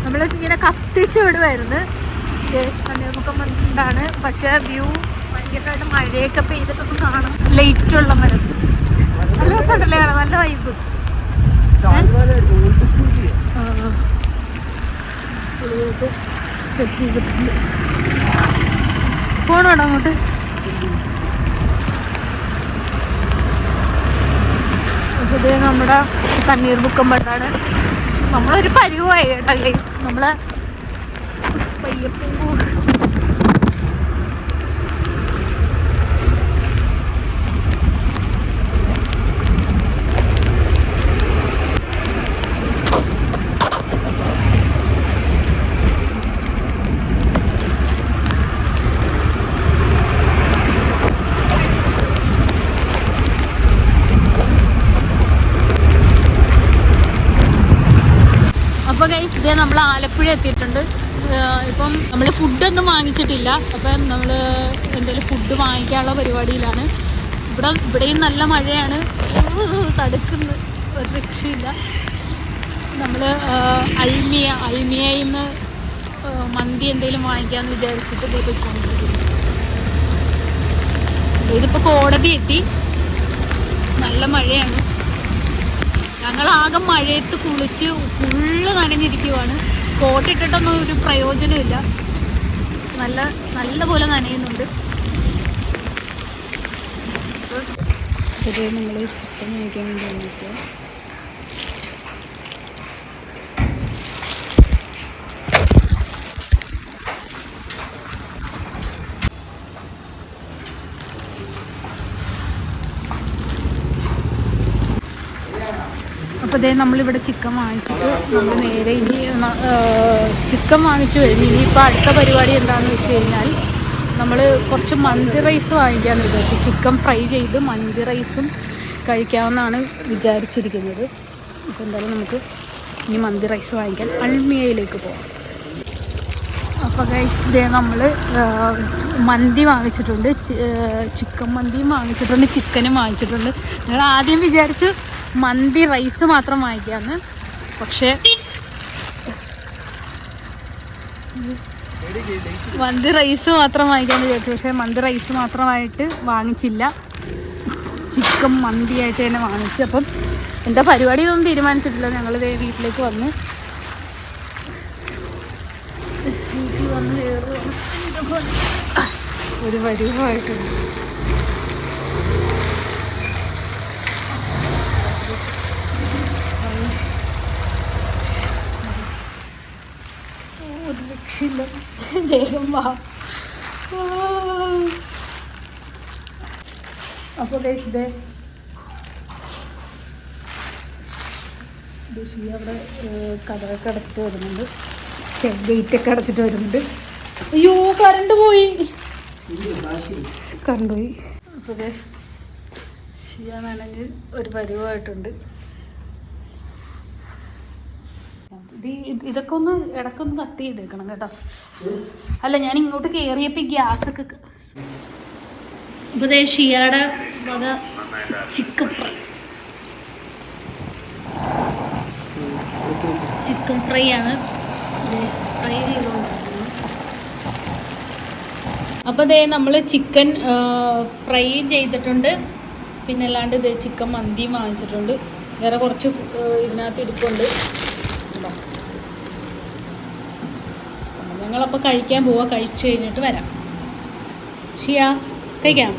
നമ്മൾ ഇങ്ങനെ കത്തിച്ചു വിടുമായിരുന്നു. തണ്ണീർമുക്കം ഉണ്ടാണ്, പക്ഷെ വ്യൂ ഭയങ്കരമായിട്ട് മഴയൊക്കെ പെയ്തിട്ടൊന്നും കാണാം. ലൈറ്റുള്ള മരം, നല്ല രസമുണ്ടല്ലേ കാണാൻ, നല്ല വൈബ്. സെറ്റ് ചെയ്തിട്ടുണ്ട്. പോണോട്ടോ അങ്ങോട്ട്. ഇത് നമ്മുടെ തണ്ണീർമുക്കം മണ്ണാണ്. നമ്മളൊരു പരിവായി കേട്ടല്ലേ, നമ്മളെ പയ്യപ്പൂ. അപ്പോൾ ഗൈസ് ഇതേ നമ്മൾ ആലപ്പുഴ എത്തിയിട്ടുണ്ട്. ഇപ്പം നമ്മൾ ഫുഡൊന്നും വാങ്ങിച്ചിട്ടില്ല. അപ്പം നമ്മൾ എന്തെങ്കിലും ഫുഡ് വാങ്ങിക്കാനുള്ള പരിപാടിയിലാണ്. ഇവിടെയും നല്ല മഴയാണ്, തടുക്കുന്നു, ഒരു രക്ഷയില്ല. നമ്മൾ അൽമിയയിൽ നിന്ന് മന്തി എന്തെങ്കിലും വാങ്ങിക്കാമെന്ന് വിചാരിച്ചിട്ട് ഇത് പോയിക്കൊണ്ടിരിക്കുന്നു. ഇതിപ്പോൾ കോടതി എത്തി, നല്ല മഴയാണ്. ഞങ്ങളാകെ മഴയത്ത് കുളിച്ച് ഫുള്ള് നനഞ്ഞിരിക്കുവാണ്. കോട്ടിട്ടിട്ടൊന്നും ഒരു പ്രയോജനമില്ല, നല്ല പോലെ നനയുന്നുണ്ട്. ഇത് നമ്മൾ ചിക്കൻ കഴിക്കാൻ വേണ്ടി വന്നിട്ട് അപ്പോൾ നമ്മളിവിടെ ചിക്കൻ വാങ്ങിച്ചിട്ട് നമ്മൾ നേരെ ഇനി ചിക്കൻ വാങ്ങിച്ചു കഴിഞ്ഞ് ഇനിയിപ്പോൾ അടുത്ത പരിപാടി എന്താണെന്ന് വെച്ച് കഴിഞ്ഞാൽ നമ്മൾ കുറച്ച് മന്തി റൈസ് വാങ്ങിക്കാമെന്ന് വിചാരിച്ചു. ചിക്കൻ ഫ്രൈ ചെയ്ത് മന്തി റൈസും കഴിക്കാമെന്നാണ് വിചാരിച്ചിരിക്കുന്നത്. അപ്പോൾ എന്തായാലും നമുക്ക് ഇനി മന്തി റൈസ് വാങ്ങിക്കാൻ അൽമിയയിലേക്ക് പോകാം. അപ്പോൾ ഗൈസ് ഇതേ നമ്മൾ മന്തി വാങ്ങിച്ചിട്ടുണ്ട്, ചിക്കൻ മന്തിയും വാങ്ങിച്ചിട്ടുണ്ട്, ചിക്കനും വാങ്ങിച്ചിട്ടുണ്ട്. ഞങ്ങൾ ആദ്യം വിചാരിച്ചു മന്തി റൈസ് മാത്രം വാങ്ങിക്കാമെന്ന്, പക്ഷേ മന്തി റൈസ് മാത്രം വാങ്ങിക്കാമെന്ന് വിചാരിച്ചു. പക്ഷേ മന്തി റൈസ് മാത്രമായിട്ട് വാങ്ങിച്ചില്ല, ചിക്കൻ മന്തിയായിട്ട് തന്നെ വാങ്ങിച്ചു. അപ്പം എന്താ പരിപാടിയൊന്നും തീരുമാനിച്ചിട്ടില്ല. ഞങ്ങൾ വീട്ടിലേക്ക് വന്ന് ഒരു പരിവായിട്ടുണ്ട്. ഒരു രക്ഷയില്ല, വേഗം വാ. അപ്പോൾ ഇതേ അവിടെ കഥയൊക്കെ അടച്ചിട്ട് വരുന്നുണ്ട്, ഗേറ്റൊക്കെ അടച്ചിട്ട് വരുന്നുണ്ട്. അയ്യോ കറണ്ട് പോയി. അപ്പോൾ ഇതേ ഷിയാനാണെങ്കിൽ ഒരു പരിവായിട്ടുണ്ട്. ഇതൊക്കെ ഒന്ന് ഇടയ്ക്കൊന്ന് കത്തി ചെയ്തേക്കണം കേട്ടോ. അല്ല ഞാൻ ഇങ്ങോട്ട് കയറിയപ്പോൾ ഗ്യാസൊക്കെ. ഇപ്പോൾ ദേ ഷിയാടെ വക ചിക്കൻ ഫ്രൈ ആണ്, ഫ്രൈ ചെയ്തുകൊണ്ടിരിക്കുന്നത്. അപ്പോൾ ദേ നമ്മൾ ചിക്കൻ ഫ്രൈയും ചെയ്തിട്ടുണ്ട്, പിന്നെ അല്ലാണ്ട് ഇത് ചിക്കൻ മന്തിയും വാങ്ങിച്ചിട്ടുണ്ട്. വേറെ കുറച്ച് ഇതിനകത്ത് ഇരിപ്പുണ്ട്. ഞങ്ങളപ്പോൾ കഴിക്കാൻ പോവാം, കഴിച്ചു കഴിഞ്ഞിട്ട് വരാം. ഷിയ കഴിക്കാം.